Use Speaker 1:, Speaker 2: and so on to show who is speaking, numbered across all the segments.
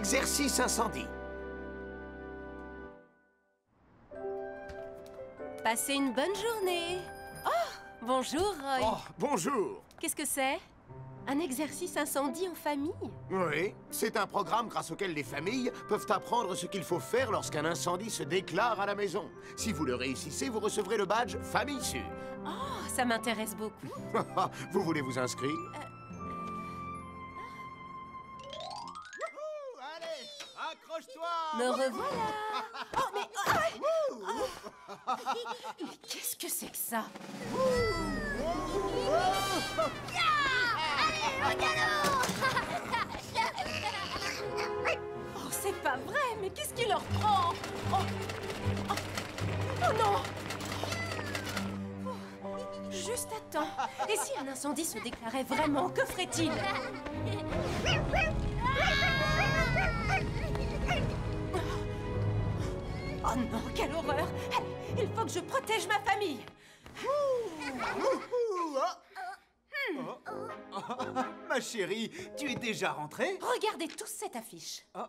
Speaker 1: l'exercice incendie.
Speaker 2: Passez une bonne journée. Oh, bonjour, Roy.
Speaker 1: Oh, bonjour.
Speaker 2: Qu'est-ce que c'est? Un exercice incendie en famille?
Speaker 1: Oui, c'est un programme grâce auquel les familles peuvent apprendre ce qu'il faut faire lorsqu'un incendie se déclare à la maison. Si vous le réussissez, vous recevrez le badge Famille Sûre.
Speaker 2: Oh, ça m'intéresse beaucoup.
Speaker 1: Vous voulez vous inscrire?
Speaker 3: Allez, accroche-toi!
Speaker 2: Me revoilà. Oh, mais... Mais qu'est-ce que c'est que ça? Oh, c'est pas vrai, mais qu'est-ce qui leur prend? Oh, oh, oh non! Oh, juste à temps. Et si un incendie se déclarait vraiment, que ferait-il? Oh non, quelle horreur! Allez, il faut que je protège ma famille!
Speaker 3: Ma chérie, tu es déjà rentrée?
Speaker 2: Regardez tous cette affiche.
Speaker 3: Oh,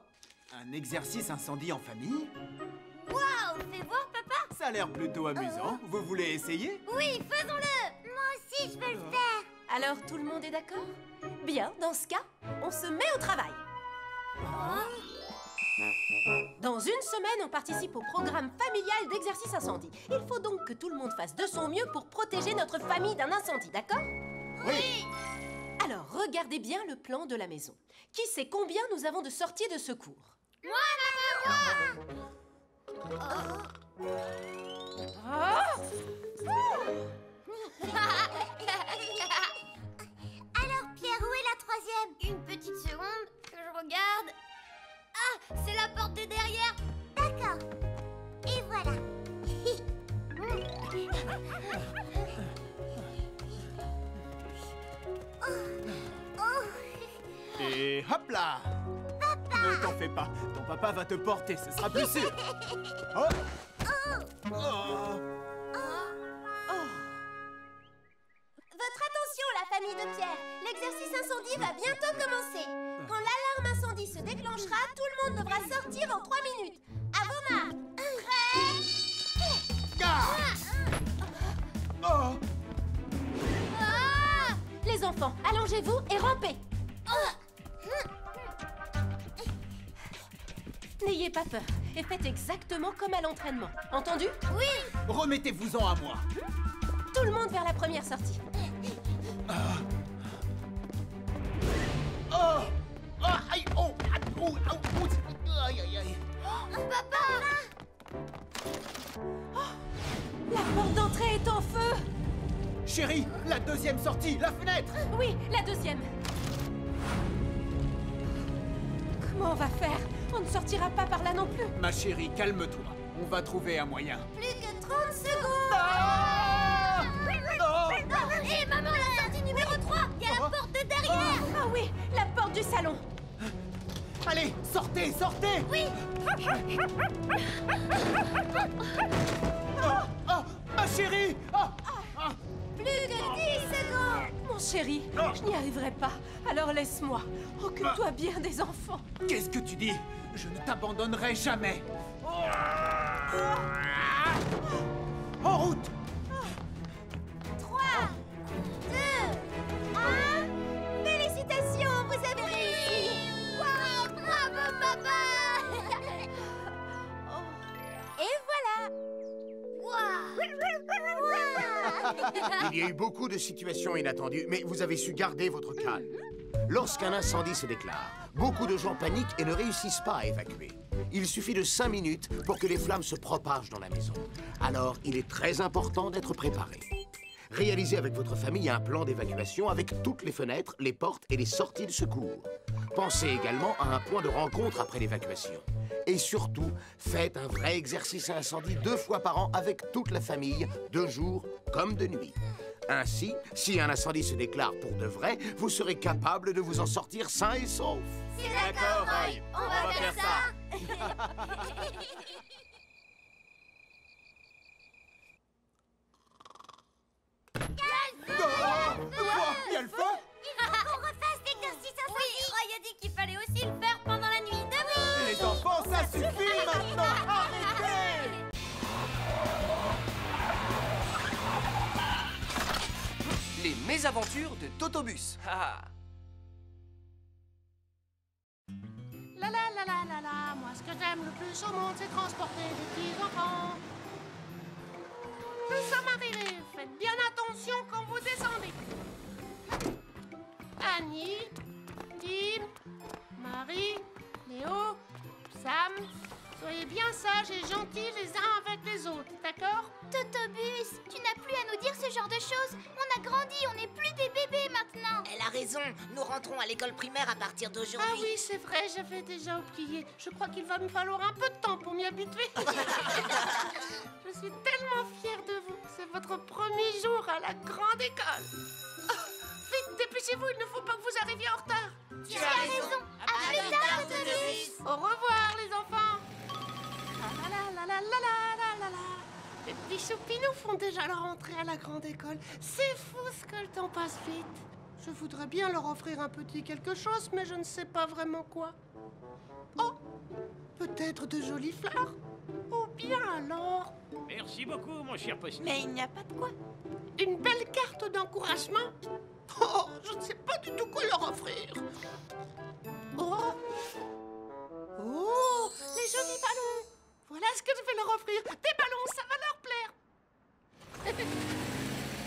Speaker 3: un exercice incendie en famille?
Speaker 4: Waouh, fais voir, papa.
Speaker 3: Ça a l'air plutôt amusant. Vous voulez essayer?
Speaker 4: Oui, faisons-le. Moi aussi, je veux le faire.
Speaker 2: Alors, tout le monde est d'accord? Bien, dans ce cas, on se met au travail. Dans une semaine, on participe au programme familial d'exercice incendie. Il faut donc que tout le monde fasse de son mieux pour protéger notre famille d'un incendie, d'accord?
Speaker 4: Oui.
Speaker 2: Alors, regardez bien le plan de la maison. Qui sait combien nous avons de sorties de secours?
Speaker 4: Moi, maman, Alors, Pierre, où est la troisième? Une petite seconde, que je regarde. Ah, c'est la porte de derrière. D'accord. Et voilà.
Speaker 3: Et hop là! Ne t'en fais pas, ton papa va te porter, ce sera plus sûr. Oh. Oh.
Speaker 4: Votre attention, la famille de Pierre. L'exercice incendie va bientôt commencer. Quand l'alarme incendie se déclenchera, tout le monde devra sortir en 3 minutes. À vos marques. Prêt?
Speaker 3: Oh.
Speaker 4: Ah!
Speaker 2: Les enfants, allongez-vous et rampez. N'ayez pas peur et faites exactement comme à l'entraînement. Entendu?
Speaker 4: Oui.
Speaker 3: Remettez-vous-en à moi.
Speaker 2: Tout le monde vers la première sortie.
Speaker 3: Oh. Oh. Aïe. Oh. Oh. Oh. Aïe, aïe, aïe.
Speaker 4: Papa!
Speaker 2: La porte d'entrée est en feu.
Speaker 3: Chérie, la deuxième sortie, la fenêtre.
Speaker 2: Oui, la deuxième. Comment on va faire? On ne sortira pas par là non plus.
Speaker 3: Ma chérie, calme-toi. On va trouver un moyen.
Speaker 4: Plus que 30 secondes.
Speaker 3: Ah. Oh.
Speaker 4: Et maman, la sortie numéro 3. Il y a la porte de derrière.
Speaker 2: Ah oui, la porte du salon.
Speaker 3: Allez, sortez, sortez.
Speaker 4: Oui.
Speaker 3: Oh, oh, ma chérie. Oh.
Speaker 4: Plus que 10 secondes.
Speaker 2: Mon chéri, je n'y arriverai pas. Alors laisse-moi. Occupe-toi bien des enfants.
Speaker 3: Qu'est-ce que tu dis? Je ne t'abandonnerai jamais. En route.
Speaker 4: 3, 2, 1. Félicitations, vous avez réussi. Wow, bravo, papa. Et voilà.
Speaker 1: Il y a eu beaucoup de situations inattendues, mais vous avez su garder votre calme. Lorsqu'un incendie se déclare, beaucoup de gens paniquent et ne réussissent pas à évacuer. Il suffit de 5 minutes pour que les flammes se propagent dans la maison. Alors, il est très important d'être préparé. Réalisez avec votre famille un plan d'évacuation avec toutes les fenêtres, les portes et les sorties de secours. Pensez également à un point de rencontre après l'évacuation. Et surtout, faites un vrai exercice à incendie 2 fois par an avec toute la famille, de jour comme de nuit. Ainsi, si un incendie se déclare pour de vrai, vous serez capable de vous en sortir sain et sauf.
Speaker 4: C'est d'accord, Roy. On va faire ça.
Speaker 3: Il y a le feu.
Speaker 4: Il faut qu'on refasse l'exercice incendie. Oui, Roy a dit qu'il fallait aussi le faire pendant la nuit.
Speaker 3: suffit maintenant! Arrêtez!
Speaker 5: Les mésaventures de Totobus. Ah.
Speaker 2: La la la la la la, moi ce que j'aime le plus au monde, c'est transporter des petits enfants. Nous sommes arrivés, faites bien attention quand vous descendez. Annie, Tim, Marie, Léo, Sam, soyez bien sages et gentils les uns avec les autres, d'accord?
Speaker 4: Totobus, tu n'as plus à nous dire ce genre de choses. On a grandi, on n'est plus des bébés maintenant.
Speaker 6: Elle a raison, nous rentrons à l'école primaire à partir d'aujourd'hui.
Speaker 2: Ah oui, c'est vrai, j'avais déjà oublié. Je crois qu'il va me falloir un peu de temps pour m'y habituer. Je suis tellement fière de vous. C'est votre premier jour à la grande école. Oh, vite, dépêchez-vous, il ne faut pas que vous arriviez en retard.
Speaker 4: Tu as raison. À plus tard, Totobus.
Speaker 2: Au revoir, les enfants. La la la la la la la la la. Les petits choupinous font déjà leur entrée à la grande école. C'est fou ce que le temps passe vite. Je voudrais bien leur offrir un petit quelque chose, mais je ne sais pas vraiment quoi. Oh, peut-être de jolies fleurs? Ou bien alors
Speaker 7: Merci beaucoup, mon cher Posty.
Speaker 6: Mais il n'y a pas de quoi.
Speaker 2: une belle carte d'encouragement? Oh, je ne sais pas du tout quoi leur offrir. Oh, oh, les jolis ballons. Voilà ce que je vais leur offrir. Des ballons, ça va leur plaire.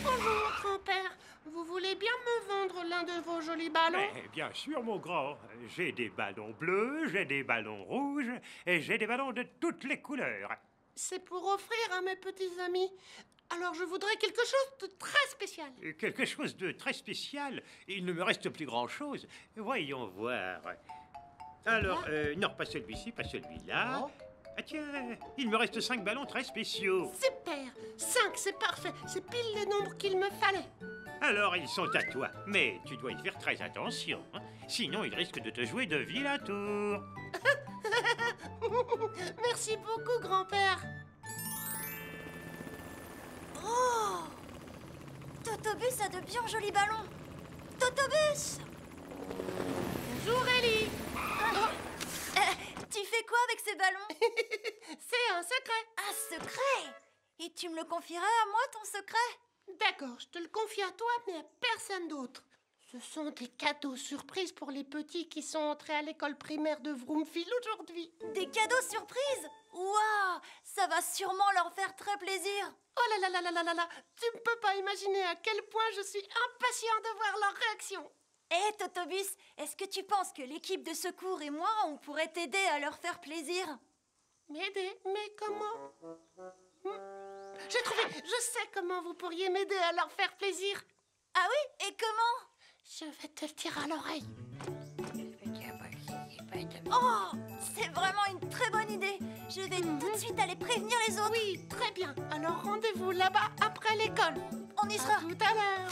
Speaker 2: Bonjour, grand-père. Vous voulez bien me vendre l'un de vos jolis ballons?
Speaker 7: Mais bien sûr, mon grand. J'ai des ballons bleus, j'ai des ballons rouges et j'ai des ballons de toutes les couleurs.
Speaker 2: C'est pour offrir à mes petits amis. Alors je voudrais quelque chose de très spécial.
Speaker 7: Quelque chose de très spécial. Il ne me reste plus grand-chose. Voyons voir. Alors, non, pas celui-ci, pas celui-là.
Speaker 2: Oh.
Speaker 7: Ah tiens, il me reste 5 ballons très spéciaux.
Speaker 2: Super. 5, c'est parfait. C'est pile le nombre qu'il me fallait.
Speaker 7: Alors, ils sont à toi. Mais tu dois y faire très attention. Hein. Sinon, ils risquent de te jouer de vilain tour.
Speaker 2: Merci beaucoup, grand-père.
Speaker 4: Oh, Totobus a de bien jolis ballons. Totobus.
Speaker 2: Bonjour, Ellie.
Speaker 4: Tu fais quoi avec ces ballons?
Speaker 2: C'est un secret.
Speaker 4: Un secret? Et tu me le confierais à moi, ton secret?
Speaker 2: D'accord, je te le confie à toi, mais à personne d'autre. Ce sont des cadeaux surprises pour les petits qui sont entrés à l'école primaire de Vroomville aujourd'hui.
Speaker 4: Des cadeaux surprises? Waouh, ça va sûrement leur faire très plaisir.
Speaker 2: Oh là là là là là là là, tu ne peux pas imaginer à quel point je suis impatient de voir leur réaction.
Speaker 4: Hé, Totobus, est-ce que tu penses que l'équipe de secours et moi, on pourrait t'aider à leur faire plaisir?
Speaker 2: M'aider? Mais comment? J'ai trouvé, je sais comment vous pourriez m'aider à leur faire plaisir.
Speaker 4: Ah oui? Et comment?
Speaker 2: Je vais te le dire à l'oreille.
Speaker 4: Oh, c'est vraiment une très bonne idée. Je vais tout de suite aller prévenir les autres.
Speaker 2: Oui, très bien. Alors rendez-vous là-bas après l'école.
Speaker 4: On y sera.
Speaker 2: À tout à l'heure.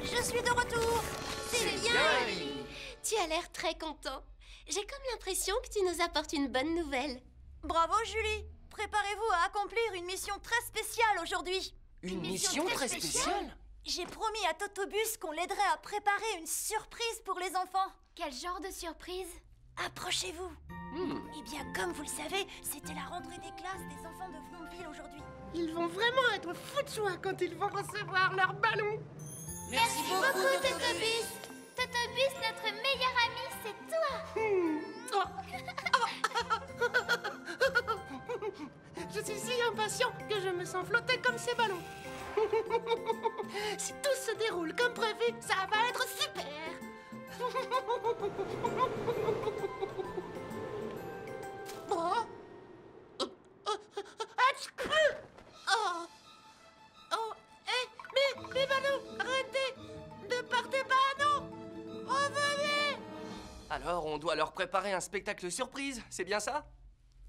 Speaker 4: Je suis de retour. C'est bien.
Speaker 2: Tu as l'air très content. J'ai comme l'impression que tu nous apportes une bonne nouvelle.
Speaker 4: Bravo, Julie. Préparez-vous à accomplir une mission très spéciale aujourd'hui.
Speaker 5: Une mission très spéciale?
Speaker 4: J'ai promis à Totobus qu'on l'aiderait à préparer une surprise pour les enfants. Quel genre de surprise? Approchez-vous. Eh bien, comme vous le savez, c'était la rentrée des classes des enfants de Vroomville aujourd'hui.
Speaker 2: Ils vont vraiment être fous de joie quand ils vont recevoir leur ballon.
Speaker 4: Merci beaucoup, Totobus. Totobus, notre meilleur ami, c'est toi.
Speaker 2: Je suis si impatient que je me sens flotter comme ces ballons. Si tout se déroule comme prévu, ça va être super. Oh. Oh. Oh. Mais mes ballons, arrêtez. Ne partez pas, non. Revenez.
Speaker 5: Alors, on doit leur préparer un spectacle surprise, c'est bien ça?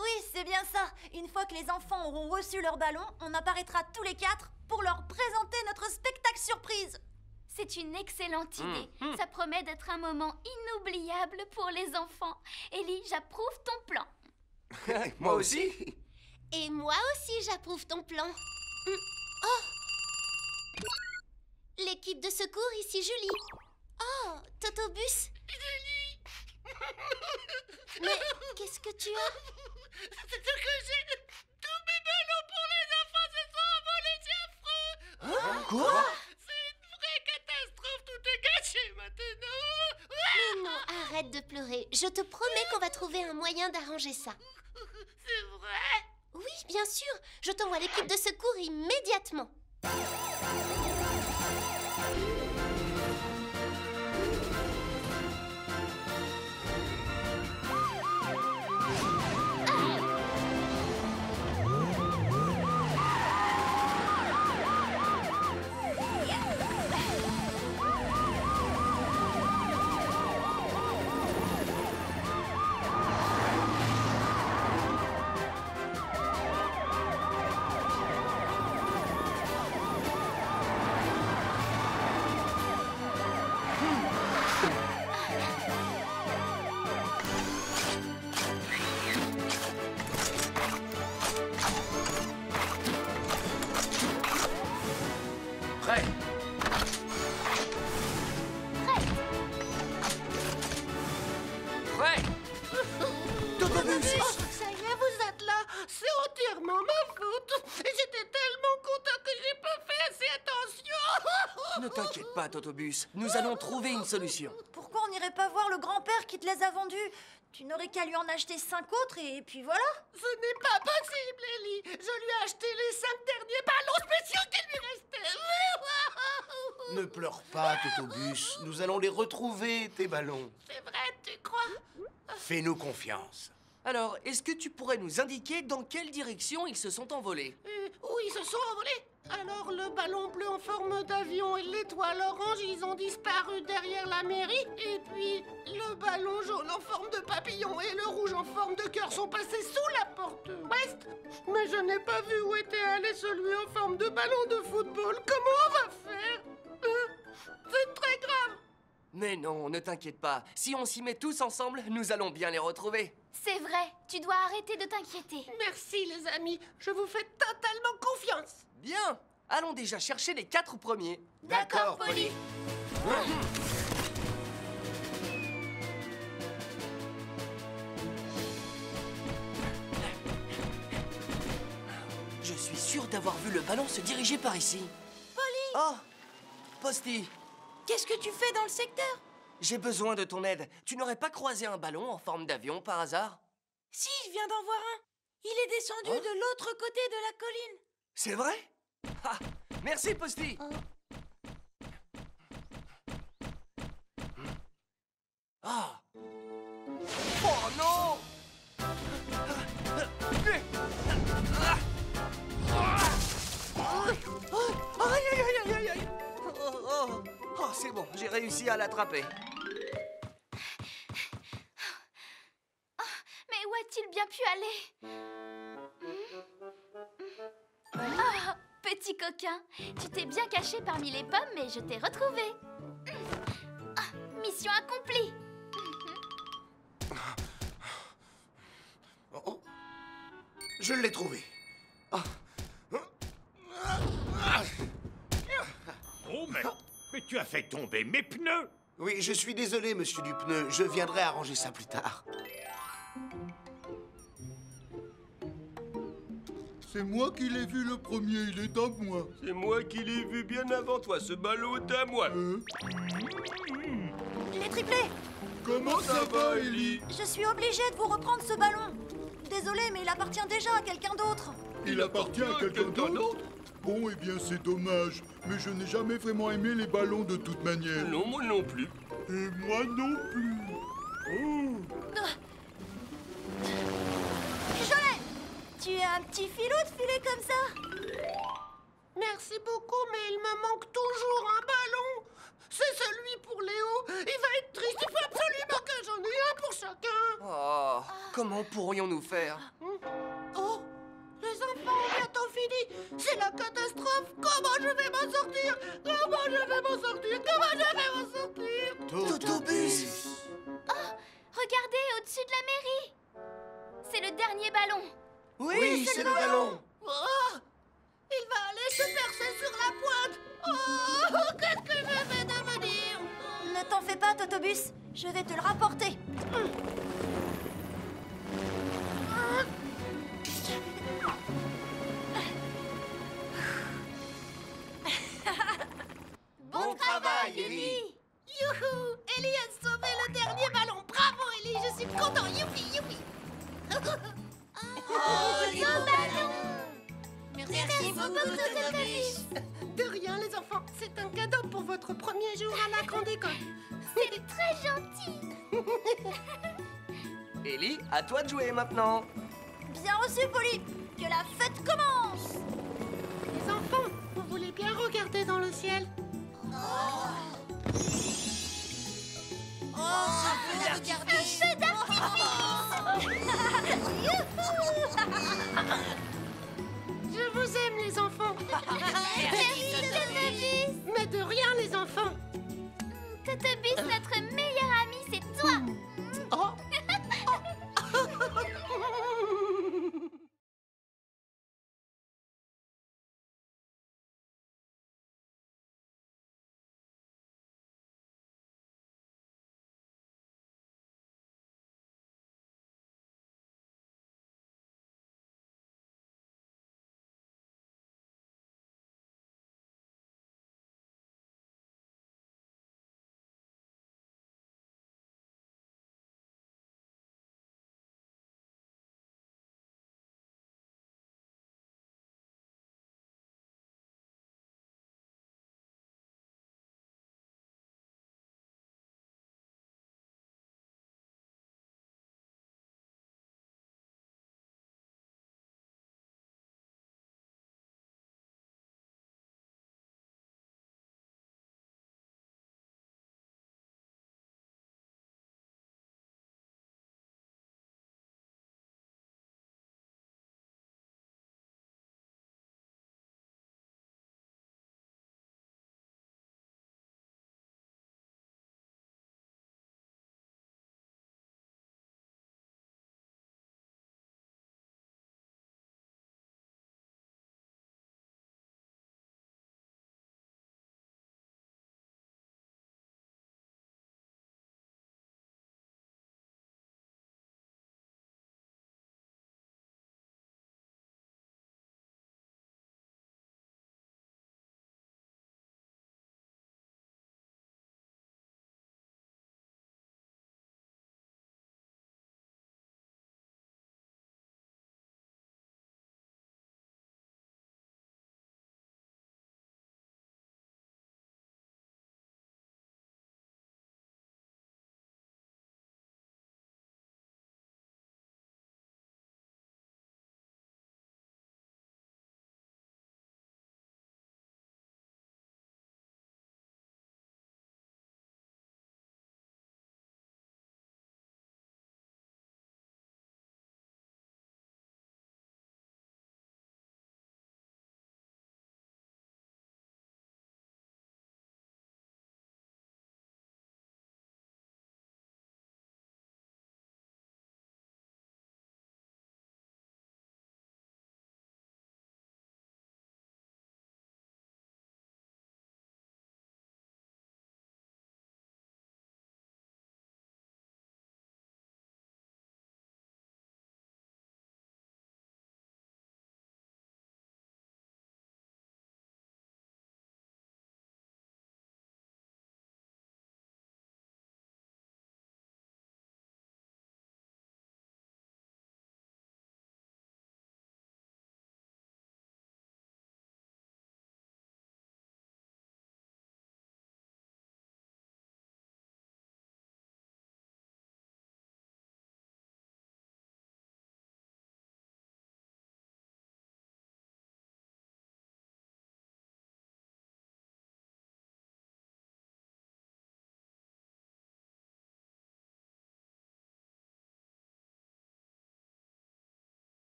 Speaker 4: Oui, c'est bien ça. Une fois que les enfants auront reçu leur ballon, on apparaîtra tous les 4 pour leur présenter notre spectacle surprise.
Speaker 8: C'est une excellente idée. Ça promet d'être un moment inoubliable pour les enfants. Ellie, j'approuve ton plan.
Speaker 5: Moi aussi.
Speaker 4: Et moi aussi, j'approuve ton plan. Oh! L'équipe de secours, ici Julie. Oh, Totobus.
Speaker 2: Julie.
Speaker 4: Mais qu'est-ce que tu as?
Speaker 2: C'est ce que j'ai. Tous mes ballons pour les enfants se sont envolés, c'est affreux.
Speaker 3: Quoi?
Speaker 2: C'est une vraie catastrophe, tout est gâché maintenant.
Speaker 4: Mais non, arrête de pleurer. Je te promets qu'on va trouver un moyen d'arranger ça.
Speaker 2: C'est vrai?
Speaker 4: Oui, bien sûr. Je t'envoie l'équipe de secours immédiatement.
Speaker 5: Prêt? Prêt?
Speaker 3: Totobus!
Speaker 2: Ça y est, vous êtes là. C'est entièrement ma faute. J'étais tellement content que j'ai pas fait assez attention.
Speaker 5: Ne t'inquiète pas, Totobus. Nous allons trouver une solution.
Speaker 9: Pourquoi on n'irait pas voir le grand-père qui te les a vendus? Tu n'aurais qu'à lui en acheter 5 autres et puis voilà.
Speaker 2: Ce n'est pas possible, Ellie. Je lui ai acheté les 5 derniers ballons spéciaux qui lui restaient.
Speaker 1: Ne pleure pas, Totobus. Nous allons les retrouver, tes ballons.
Speaker 2: C'est vrai, tu crois?
Speaker 1: Fais-nous confiance.
Speaker 5: Alors, est-ce que tu pourrais nous indiquer dans quelle direction ils se sont envolés?
Speaker 2: Où ils se sont envolés? Alors, le ballon bleu en forme d'avion et l'étoile orange, ils ont disparu derrière la mairie. Et puis, le ballon jaune en forme de papillon et le rouge en forme de cœur sont passés sous la porte ouest. Mais je n'ai pas vu où était allé celui en forme de ballon de football. Comment on va faire? C'est très grave.
Speaker 5: Mais non, ne t'inquiète pas. Si on s'y met tous ensemble, nous allons bien les retrouver.
Speaker 8: C'est vrai, tu dois arrêter de t'inquiéter.
Speaker 2: Merci, les amis. Je vous fais totalement confiance.
Speaker 5: Bien. Allons déjà chercher les 4 premiers.
Speaker 1: D'accord, Polly.
Speaker 5: Je suis sûr d'avoir vu le ballon se diriger par ici.
Speaker 9: Polly!
Speaker 5: Oh, Posty,
Speaker 9: Qu'est-ce que tu fais dans le secteur?
Speaker 5: j'ai besoin de ton aide. Tu n'aurais pas croisé un ballon en forme d'avion par hasard?
Speaker 9: Si, je viens d'en voir un. Il est descendu
Speaker 5: Hein?
Speaker 9: de l'autre côté de la colline.
Speaker 5: C'est vrai? Ah, merci, Posty. Ah. Oh non! Aïe, aïe, aïe, aïe, aïe, aïe. Oh, c'est bon, j'ai réussi à l'attraper.
Speaker 8: Mais où a-t-il bien pu aller? Ah, petit coquin, tu t'es bien caché parmi les pommes, mais je t'ai retrouvé. Ah, mission accomplie.
Speaker 1: Oh. Je l'ai trouvé. Ah.
Speaker 7: Oh, mais tu as fait tomber mes pneus!
Speaker 1: Oui, je suis désolé, monsieur du pneu. Je viendrai arranger ça plus tard.
Speaker 10: C'est moi qui l'ai vu le premier, il est à moi.
Speaker 11: C'est moi qui l'ai vu bien avant toi, ce ballon est à moi.
Speaker 9: Les triplés!
Speaker 10: Comment ça va, Ellie?
Speaker 9: Je suis obligée de vous reprendre ce ballon. Désolée, mais il appartient déjà à quelqu'un d'autre.
Speaker 10: Il appartient à quelqu'un d'autre? Bon, eh bien, c'est dommage. Mais je n'ai jamais vraiment aimé les ballons de toute manière.
Speaker 11: Non, moi non plus.
Speaker 10: Et moi non plus. Oh.
Speaker 9: Je l'ai! Tu es un petit filou de filer comme ça?
Speaker 2: Merci beaucoup, mais il me manque toujours un ballon. C'est celui pour Léo. Il va être triste. Il faut absolument que j'en ai un pour chacun.
Speaker 5: Oh, comment pourrions-nous faire?
Speaker 2: Oh, les enfants ont bientôt fini. C'est la catastrophe. Comment je vais m'en sortir? Comment je vais m'en sortir? Comment je vais m'en sortir?
Speaker 5: Totobus!
Speaker 8: Oh, regardez au-dessus de la mairie. C'est le dernier ballon.
Speaker 5: Oui, c'est le ballon.
Speaker 2: Oh, il va aller se percer sur la pointe. Oh, qu'est-ce que je vais devenir?
Speaker 9: Ne t'en fais pas, Totobus. Je vais te le rapporter.
Speaker 5: Bon travail, Ellie.
Speaker 2: Youhou! Ellie a sauvé le dernier ballon. Bravo, Ellie, je suis content. Youpi, youpi.
Speaker 4: Oh, les beaux ballons.
Speaker 2: Merci
Speaker 4: beaucoup, Totobus.
Speaker 2: De rien, les enfants. C'est un cadeau pour votre premier jour à la grande école.
Speaker 8: C'est très gentil.
Speaker 5: Ellie, à toi de jouer maintenant.
Speaker 9: Bien reçu, Polly. Que la fête commence.
Speaker 2: Les enfants, vous voulez bien regarder dans le ciel?
Speaker 8: Un feu
Speaker 2: Je vous aime, les enfants.
Speaker 8: Merci, Totobus.
Speaker 2: Mais de rien, les enfants.
Speaker 8: Totobus, notre meilleur ami, c'est toi.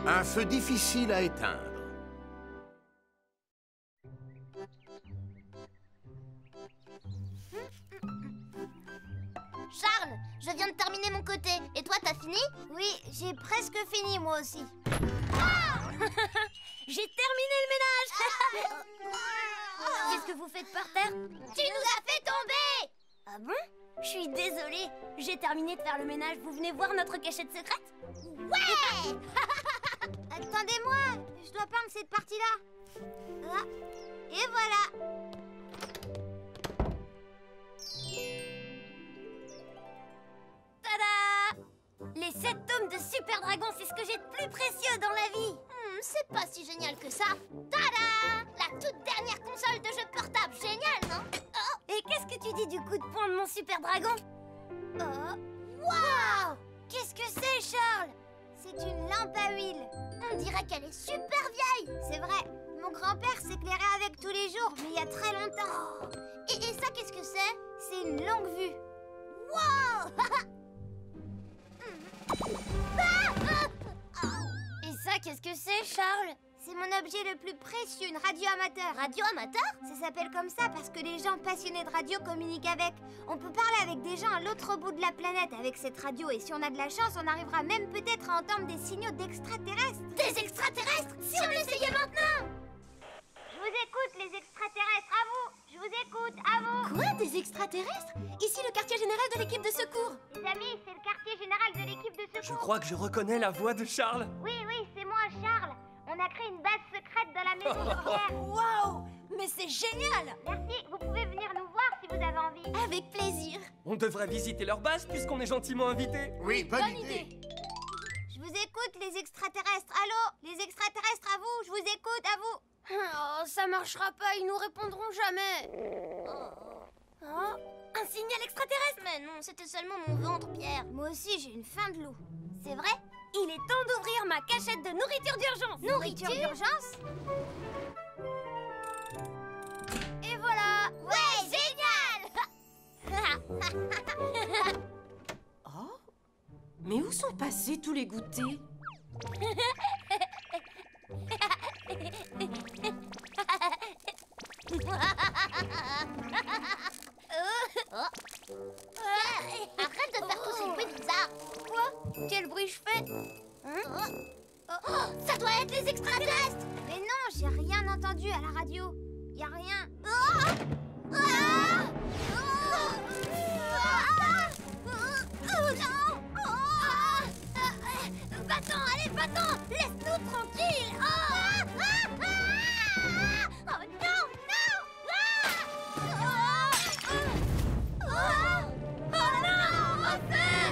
Speaker 1: Un feu difficile à éteindre.
Speaker 4: Charles, je viens de terminer mon côté. Et toi, t'as fini? Oui, j'ai presque fini, moi aussi.
Speaker 9: J'ai terminé le ménage. Qu'est-ce que vous faites par terre?
Speaker 4: Tu nous as fait tomber!
Speaker 9: Ah bon? Je suis désolée. J'ai terminé de faire le ménage. Vous venez voir notre cachette secrète?
Speaker 4: Ouais! Attendez-moi, je dois peindre cette partie-là. Ah, et voilà.
Speaker 9: Tada! Les 7 tomes de Super Dragon, c'est ce que j'ai de plus précieux dans la vie.
Speaker 4: C'est pas si génial que ça. Tada! La toute dernière console de jeu portable. Génial, non? Oh.
Speaker 9: Et qu'est-ce que tu dis du coup de poing de mon Super Dragon?
Speaker 4: Waouh!
Speaker 9: Qu'est-ce que c'est, Charles?
Speaker 4: C'est une lampe à huile. On dirait qu'elle est super vieille. C'est vrai. Mon grand-père s'éclairait avec tous les jours, mais il y a très longtemps. Et ça, qu'est-ce que c'est? C'est une longue vue. Waouh!
Speaker 9: Et ça, qu'est-ce que c'est, Charles?
Speaker 4: C'est mon objet le plus précieux, une radio amateur.
Speaker 9: Radio amateur?
Speaker 4: Ça s'appelle comme ça parce que les gens passionnés de radio communiquent avec. On peut parler avec des gens à l'autre bout de la planète avec cette radio. Et si on a de la chance, on arrivera même peut-être à entendre des signaux d'extraterrestres.
Speaker 9: Des extraterrestres? Si on essayait maintenant!
Speaker 4: Je vous écoute, les extraterrestres, à vous. Je vous écoute, à vous.
Speaker 9: Quoi, des extraterrestres? Ici, le quartier général de l'équipe de secours.
Speaker 4: Les amis, c'est le quartier général de l'équipe de secours.
Speaker 5: Je crois que je reconnais la voix de Charles.
Speaker 4: Oui, c'est moi, Charles. On a créé une base secrète dans la maison de Pierre.
Speaker 9: Waouh! Mais c'est génial!
Speaker 4: Merci, vous pouvez venir nous voir si vous avez envie.
Speaker 9: Avec plaisir.
Speaker 5: On devrait visiter leur base puisqu'on est gentiment invités.
Speaker 1: Oui, bonne idée.
Speaker 4: Je vous écoute, les extraterrestres. Allô? Les extraterrestres, à vous. Je vous écoute, à vous.
Speaker 9: Oh, ça marchera pas, ils nous répondront jamais. Oh, un signal extraterrestre?
Speaker 4: Mais non, c'était seulement mon ventre, Pierre. Moi aussi, j'ai une faim de loup.
Speaker 9: C'est vrai? Il est temps d'ouvrir ma cachette de nourriture d'urgence.
Speaker 4: Nourriture d'urgence?
Speaker 9: Et voilà.
Speaker 4: Ouais, génial.
Speaker 2: Oh? Mais où sont passés tous les goûters?
Speaker 4: Arrête de faire tous ces bruits bizarres.
Speaker 9: Quoi? Quel bruit je fais?
Speaker 4: Ça doit être les extraterrestres. Mais non, j'ai rien entendu à la radio. Y a rien.
Speaker 9: Va-t'en, allez, va-t'en. Laisse-nous tranquilles.
Speaker 4: Oh non,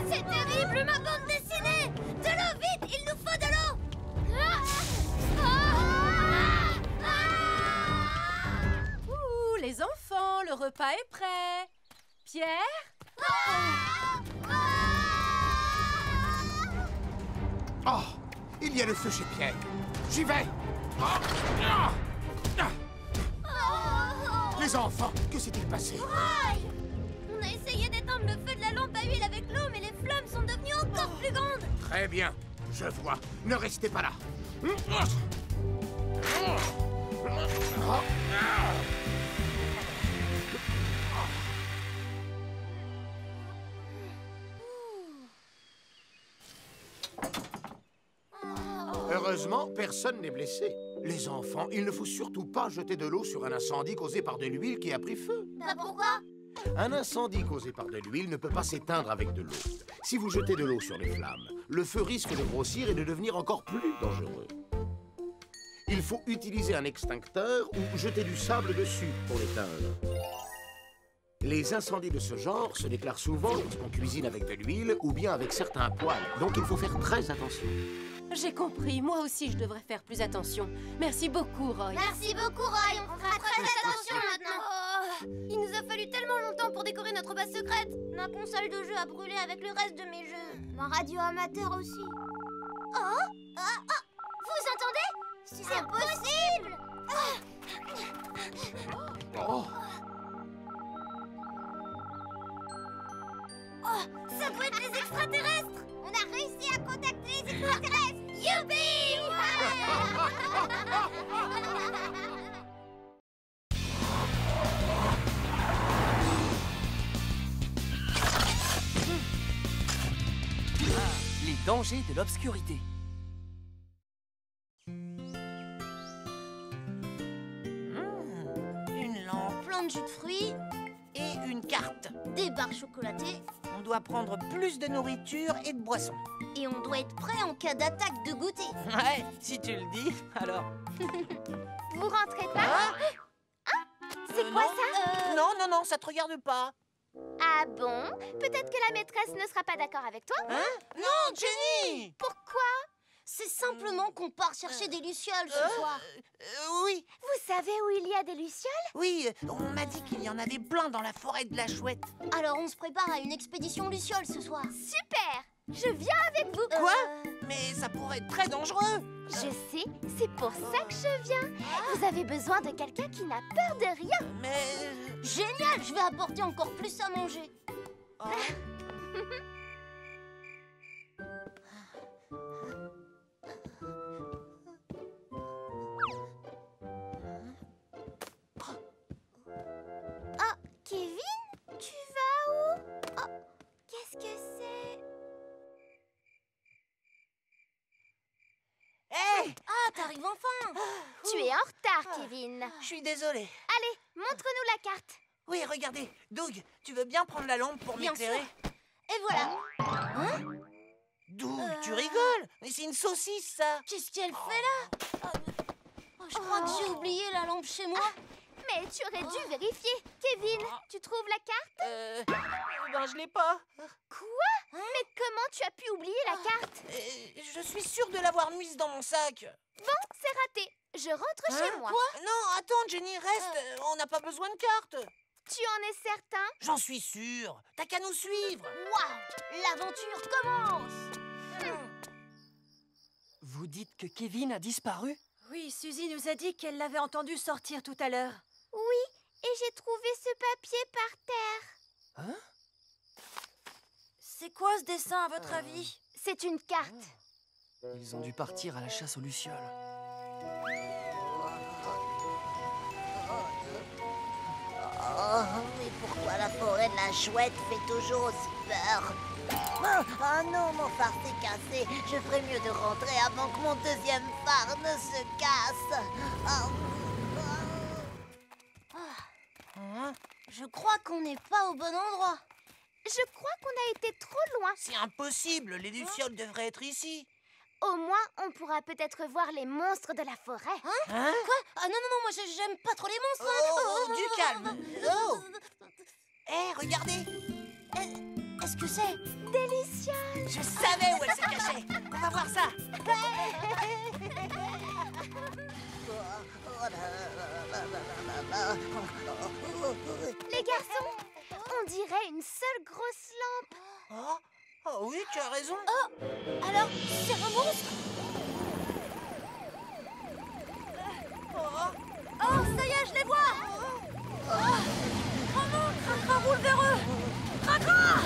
Speaker 9: C'est terrible, ma bande dessinée. De l'eau, vite, il nous faut de l'eau.
Speaker 2: Ouh, les enfants, le repas est prêt. Pierre?
Speaker 1: Oh, il y a le feu chez Pierre. J'y vais. Les enfants, que s'est-il passé?
Speaker 9: On a essayé d'éteindre le feu de la lampe à huile avec l'eau, mais les flammes sont devenues encore plus grandes.
Speaker 1: Très bien, je vois. Ne restez pas là. Heureusement, personne n'est blessé. Les enfants, il ne faut surtout pas jeter de l'eau sur un incendie causé par de l'huile qui a pris feu.
Speaker 4: Bah pourquoi?
Speaker 1: Un incendie causé par de l'huile ne peut pas s'éteindre avec de l'eau. Si vous jetez de l'eau sur les flammes, le feu risque de grossir et de devenir encore plus dangereux. Il faut utiliser un extincteur ou jeter du sable dessus pour l'éteindre. Les incendies de ce genre se déclarent souvent lorsqu'on cuisine avec de l'huile ou bien avec certains poêles. Donc il faut faire très attention.
Speaker 2: J'ai compris, moi aussi je devrais faire plus attention. Merci beaucoup, Roy.
Speaker 4: Merci beaucoup, Roy. On fera très attention maintenant.
Speaker 9: Il nous a fallu tellement longtemps pour décorer notre base secrète.
Speaker 4: Ma console de jeu a brûlé avec le reste de mes jeux. Ma radio amateur aussi. Vous entendez? C'est possible.
Speaker 1: Oh.
Speaker 9: Oh, ça doit être les extraterrestres. On a réussi à contacter les extraterrestres. Youpi!
Speaker 5: Les dangers de l'obscurité.
Speaker 6: Une lampe,
Speaker 9: Plein de jus de fruits,
Speaker 6: et une carte.
Speaker 9: des barres chocolatées,
Speaker 6: On doit prendre plus de nourriture et de boissons.
Speaker 9: et on doit être prêt en cas d'attaque de goûter.
Speaker 5: Ouais, si tu le dis, alors.
Speaker 8: Vous rentrez pas? C'est quoi ça?
Speaker 6: Non, ça te regarde pas.
Speaker 8: Ah bon? Peut-être que la maîtresse ne sera pas d'accord avec toi?
Speaker 6: Non, Jenny!
Speaker 8: Pourquoi?
Speaker 9: C'est simplement qu'on part chercher des lucioles ce soir.
Speaker 6: Oui,
Speaker 8: Vous savez où il y a des lucioles?
Speaker 6: oui, on m'a dit qu'il y en avait plein dans la forêt de la Chouette.
Speaker 9: Alors on se prépare à une expédition lucioles ce soir.
Speaker 8: Super! Je viens avec vous.
Speaker 6: Quoi? Mais ça pourrait être très dangereux.
Speaker 8: Je sais, c'est pour ça que je viens. Vous avez besoin de quelqu'un qui n'a peur de rien.
Speaker 6: Mais...
Speaker 9: Génial, je vais apporter encore plus à manger.
Speaker 8: Oh, Kevin, tu vas où? Oh, qu'est-ce que c'est?
Speaker 6: Hé!
Speaker 9: Ah, t'arrives enfin.
Speaker 8: Tu es en retard, Kevin.
Speaker 6: Je suis désolée.
Speaker 8: Allez, montre-nous la carte.
Speaker 6: Oui, regardez. Doug, tu veux bien prendre la lampe pour
Speaker 9: Bien
Speaker 6: m'éclairer?
Speaker 9: Et voilà.
Speaker 6: Doug, tu rigoles? Mais c'est une saucisse, ça.
Speaker 9: Qu'est-ce qu'elle fait là? Oh, je crois que j'ai oublié la lampe chez moi.
Speaker 8: Mais tu aurais dû vérifier. Kevin, tu trouves la carte?
Speaker 6: Ben, je l'ai pas.
Speaker 8: Quoi? Mais comment tu as pu oublier la carte?
Speaker 6: Je suis sûre de l'avoir mise dans mon sac.
Speaker 8: Bon, c'est raté. Je rentre chez moi.
Speaker 6: Quoi? Non, attends, Jenny, reste. On n'a pas besoin de carte.
Speaker 8: Tu en es certain?
Speaker 6: J'en suis sûre. T'as qu'à nous suivre.
Speaker 9: Waouh, l'aventure commence.
Speaker 5: Vous dites que Kevin a disparu?
Speaker 12: Oui, Suzy nous a dit qu'elle l'avait entendu sortir tout à l'heure.
Speaker 8: Oui, et j'ai trouvé ce papier par terre.
Speaker 5: Hein?
Speaker 12: C'est quoi ce dessin, à votre avis?
Speaker 8: C'est une carte.
Speaker 5: Ils ont dû partir à la chasse aux lucioles.
Speaker 6: Oh, mais pourquoi la forêt de la Chouette fait toujours aussi peur? Oh non, mon phare s'est cassé. Je ferais mieux de rentrer avant que mon deuxième phare ne se casse.
Speaker 9: Je crois qu'on n'est pas au bon endroit.
Speaker 8: Je crois qu'on a été trop loin.
Speaker 6: C'est impossible, les lucioles devraient être ici.
Speaker 8: Au moins, on pourra peut-être voir les monstres de la forêt.
Speaker 6: Hein?
Speaker 9: Quoi? Ah non, moi j'aime pas trop les monstres.
Speaker 6: Oh, du calme. Oh. Hé, regardez.
Speaker 9: Est-ce que c'est?
Speaker 8: Des lucioles.
Speaker 6: Je savais où elle se cachait. On va voir ça.
Speaker 8: Les garçons, on dirait une seule grosse lampe.
Speaker 6: Oh oui, tu as raison.
Speaker 9: Alors, c'est un monstre? Oh, ça y est, je les vois. Oh non, Cracra roule vers eux. Cracra!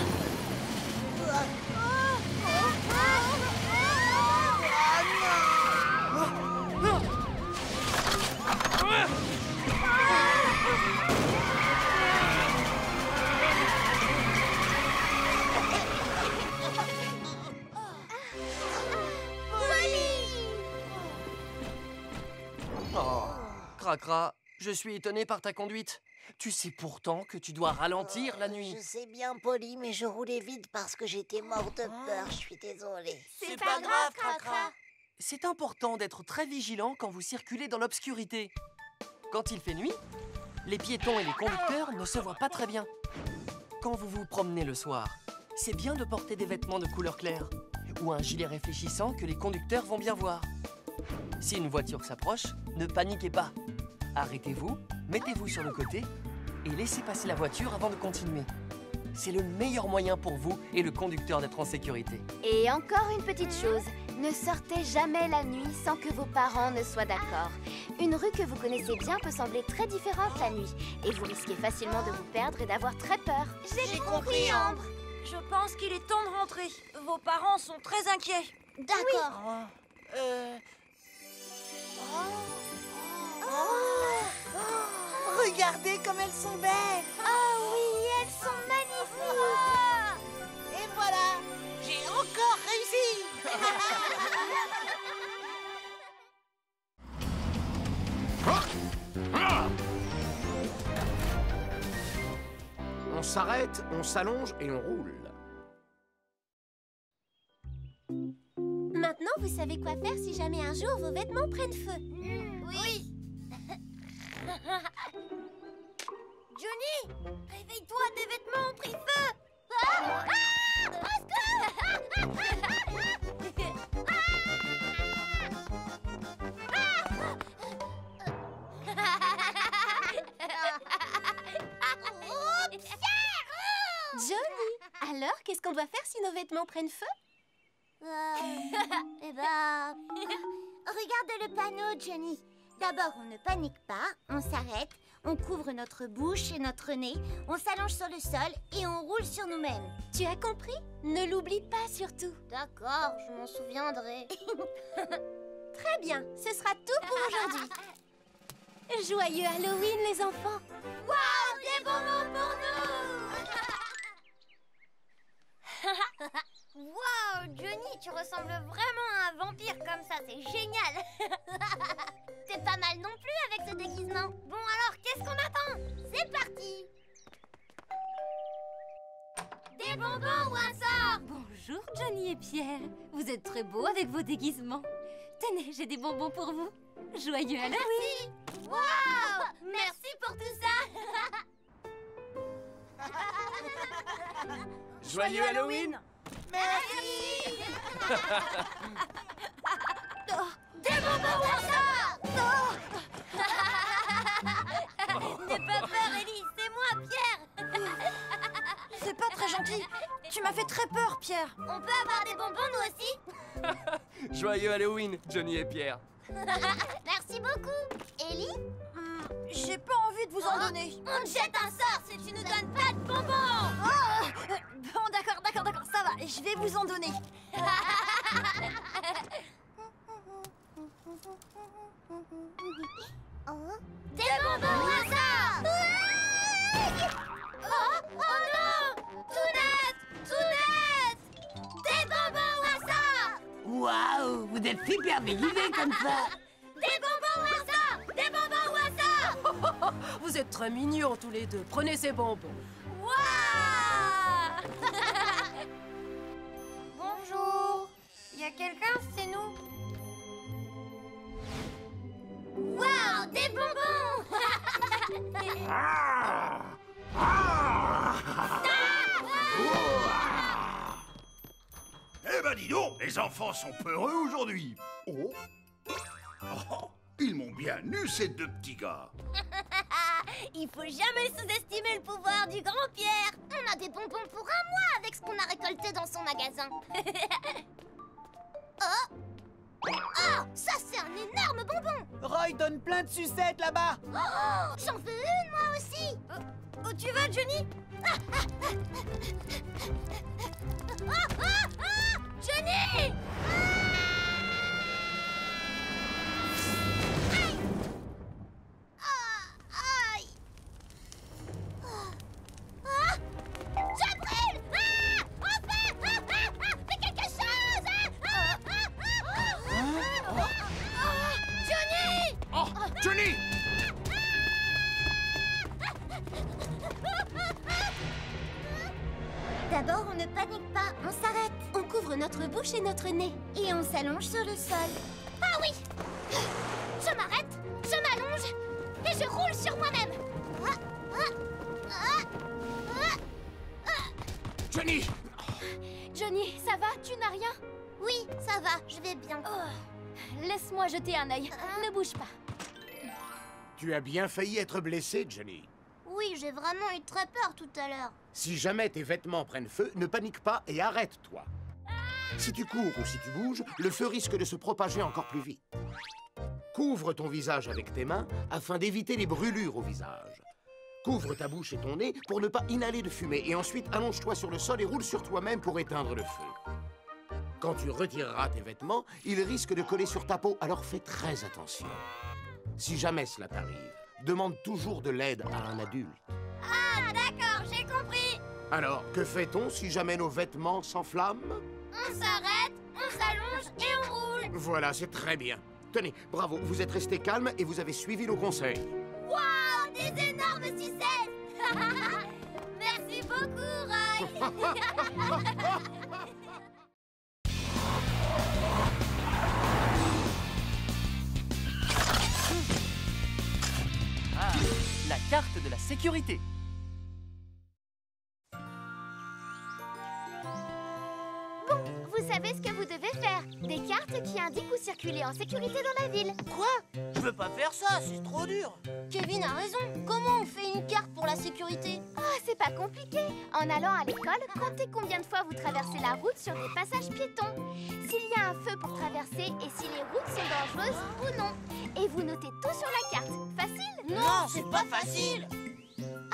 Speaker 5: Oh, Cracra, je suis étonné par ta conduite. Tu sais pourtant que tu dois ralentir la nuit.
Speaker 6: Je sais bien, Polly, mais je roulais vite parce que j'étais morte de peur. Je suis désolée.
Speaker 8: C'est pas grave, Cracra.
Speaker 5: C'est important d'être très vigilant quand vous circulez dans l'obscurité. Quand il fait nuit, les piétons et les conducteurs ne se voient pas très bien. Quand vous vous promenez le soir, c'est bien de porter des vêtements de couleur claire ou un gilet réfléchissant que les conducteurs vont bien voir. Si une voiture s'approche, ne paniquez pas. Arrêtez-vous, mettez-vous sur le côté et laissez passer la voiture avant de continuer. C'est le meilleur moyen pour vous et le conducteur d'être en sécurité.
Speaker 8: Et encore une petite chose, ne sortez jamais la nuit sans que vos parents ne soient d'accord. Une rue que vous connaissez bien peut sembler très différente la nuit et vous risquez facilement de vous perdre et d'avoir très peur.
Speaker 6: J'ai compris, Ambre.
Speaker 12: Je pense qu'il est temps de rentrer. Vos parents sont très inquiets.
Speaker 6: D'accord.
Speaker 12: Regardez comme elles sont belles.
Speaker 6: Ah oui, elles sont magnifiques. Et voilà, j'ai encore réussi.
Speaker 1: On s'arrête, on s'allonge et on roule.
Speaker 4: Maintenant, vous savez quoi faire si jamais un jour vos vêtements prennent feu.
Speaker 9: Oui. Johnny, réveille-toi, tes vêtements ont pris feu.
Speaker 4: Johnny, alors qu'est-ce qu'on doit faire si nos vêtements prennent feu?
Speaker 6: Eh ben... Regarde le panneau, Johnny. D'abord, on ne panique pas, on s'arrête, on couvre notre bouche et notre nez, on s'allonge sur le sol et on roule sur nous-mêmes.
Speaker 4: Tu as compris? Ne l'oublie pas surtout.
Speaker 9: D'accord, je m'en souviendrai.
Speaker 4: Très bien, ce sera tout pour aujourd'hui. Joyeux Halloween, les enfants!
Speaker 9: Waouh, des bonbons pour nous! Waouh, Johnny, tu ressembles vraiment à un vampire comme ça, c'est génial.
Speaker 6: T'es pas mal non plus avec ce déguisement.
Speaker 9: Bon alors, qu'est-ce qu'on attend?
Speaker 6: C'est parti.
Speaker 9: Des bonbons ou un sort?
Speaker 13: Bonjour Johnny et Pierre, vous êtes très beaux avec vos déguisements. Tenez, j'ai des bonbons pour vous. Joyeux Halloween!
Speaker 9: Waouh! Merci pour tout ça.
Speaker 5: Joyeux Halloween!
Speaker 9: Merci. Des bonbons ou un sort? N'aie pas peur, Ellie, c'est moi, Pierre.
Speaker 12: C'est pas très gentil. Tu m'as fait très peur, Pierre.
Speaker 9: On peut avoir des bonbons, nous aussi?
Speaker 5: Joyeux Halloween, Johnny et Pierre.
Speaker 9: Merci beaucoup. Ellie?
Speaker 12: J'ai pas envie de vous en donner.
Speaker 9: On te jette un sort si tu nous donnes pas de bonbons.
Speaker 12: Bon, d'accord, ça va. Je vais vous en donner.
Speaker 9: Des bonbons ou un sort? Oh non! Tout net! Des bonbons ou un sort?
Speaker 14: Waouh, vous êtes super déguisés comme ça.
Speaker 9: Des bonbons ou un sort? Des bonbons ou un sort?
Speaker 15: Vous êtes très mignons tous les deux. Prenez ces bonbons.
Speaker 9: Waouh! Bonjour. Y a quelqu'un, c'est nous? Waouh, des bonbons!
Speaker 10: Eh ben dis donc, les enfants sont peureux aujourd'hui. Oh. Oh, ils m'ont bien eu, ces deux petits gars.
Speaker 9: Il faut jamais sous-estimer le pouvoir du grand Pierre.
Speaker 6: On a des bonbons pour un mois avec ce qu'on a récolté dans son magasin. Oh! Oh, ça c'est un énorme bonbon.
Speaker 3: Roy donne plein de sucettes là-bas.
Speaker 6: Oh, j'en veux une moi aussi.
Speaker 9: Où tu vas, Johnny? Johnny!
Speaker 6: Aïe! Je brûle! Enfin! Fais quelque chose!
Speaker 9: Johnny!
Speaker 1: Oh, Johnny!
Speaker 6: D'abord, on ne panique pas, on s'arrête.
Speaker 4: On couvre notre bouche et notre nez.
Speaker 6: Et on s'allonge sur le sol.
Speaker 9: Ah oui! Je m'arrête, je m'allonge et je roule sur moi-même.
Speaker 1: Johnny!
Speaker 8: Johnny, ça va? Tu n'as rien?
Speaker 6: Oui, ça va, je vais bien.
Speaker 8: Laisse-moi jeter un œil. Ne bouge pas.
Speaker 1: Tu as bien failli être blessé, Johnny.
Speaker 6: Oui, j'ai vraiment eu très peur tout à l'heure.
Speaker 1: Si jamais tes vêtements prennent feu, ne panique pas et arrête-toi. Si tu cours ou si tu bouges, le feu risque de se propager encore plus vite. Couvre ton visage avec tes mains afin d'éviter les brûlures au visage. Couvre ta bouche et ton nez pour ne pas inhaler de fumée. Et ensuite, allonge-toi sur le sol et roule sur toi-même pour éteindre le feu. Quand tu retireras tes vêtements, ils risquent de coller sur ta peau, alors fais très attention. Si jamais cela t'arrive, demande toujours de l'aide à un adulte.
Speaker 9: Ah, d'accord, j'ai compris.
Speaker 1: Alors, que fait-on si jamais nos vêtements s'enflamment?
Speaker 9: On s'arrête, on s'allonge et on roule.
Speaker 1: Voilà, c'est très bien. Tenez, bravo, vous êtes resté calme et vous avez suivi nos conseils.
Speaker 9: Waouh, des énormes sucettes. Merci beaucoup, Roy.
Speaker 5: Ah, la carte de la sécurité.
Speaker 8: Bon, vous savez ce que vous devez faire. Des cartes qui indiquent où circuler en sécurité dans la ville.
Speaker 6: Quoi? Je peux pas faire ça, c'est trop dur.
Speaker 4: Kevin a raison. Comment on fait une carte pour la sécurité?
Speaker 8: Oh, c'est pas compliqué. En allant à l'école, comptez combien de fois vous traversez la route sur des passages piétons. S'il y a un feu pour traverser et si les routes sont dangereuses ou non. Et vous notez tout sur la carte. Facile?
Speaker 6: Non, c'est pas facile.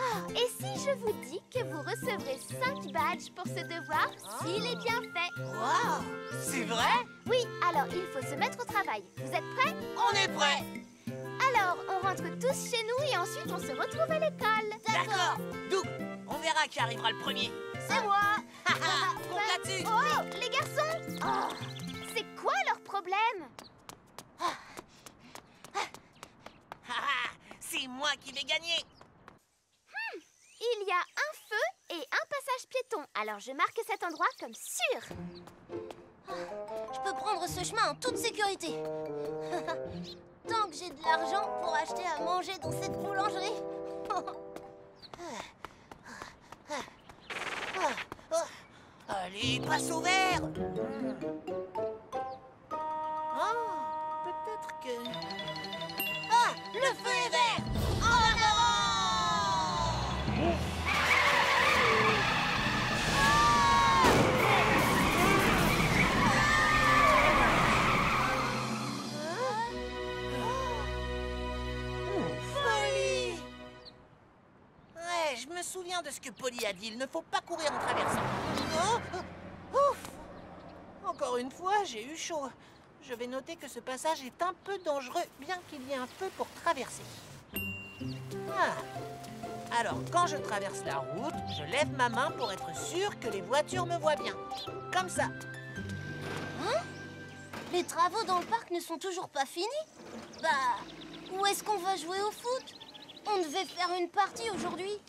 Speaker 8: Ah, et si je vous dis que vous recevrez 5 badges pour ce devoir, s'il est bien fait?
Speaker 6: Waouh, c'est vrai?
Speaker 8: Oui, alors il faut se mettre au travail. Vous êtes prêts?
Speaker 6: On est prêts.
Speaker 8: Alors, on rentre tous chez nous et ensuite on se retrouve à l'école.
Speaker 6: D'accord. Doug, on verra qui arrivera le premier.
Speaker 4: C'est moi.
Speaker 6: Compte là-dessus.
Speaker 8: Oh, les garçons! Oh, c'est quoi leur problème?
Speaker 6: C'est moi qui vais gagner.
Speaker 8: Il y a un feu et un passage piéton. Alors je marque cet endroit comme sûr.
Speaker 4: Je peux prendre ce chemin en toute sécurité. Tant que j'ai de l'argent pour acheter à manger dans cette boulangerie.
Speaker 6: Allez, passe au vert. Oh, peut-être que... Ah, le feu est vert. En avant! Folie! Ouais, je me souviens de ce que Polly a dit. Il ne faut pas courir en traversant. Oh, ouf! Encore une fois, j'ai eu chaud. Je vais noter que ce passage est un peu dangereux, bien qu'il y ait un feu pour traverser. Ah. Alors, quand je traverse la route, je lève ma main pour être sûr que les voitures me voient bien. Comme ça.
Speaker 4: Hein? Les travaux dans le parc ne sont toujours pas finis? Bah, où est-ce qu'on va jouer au foot? On devait faire une partie aujourd'hui.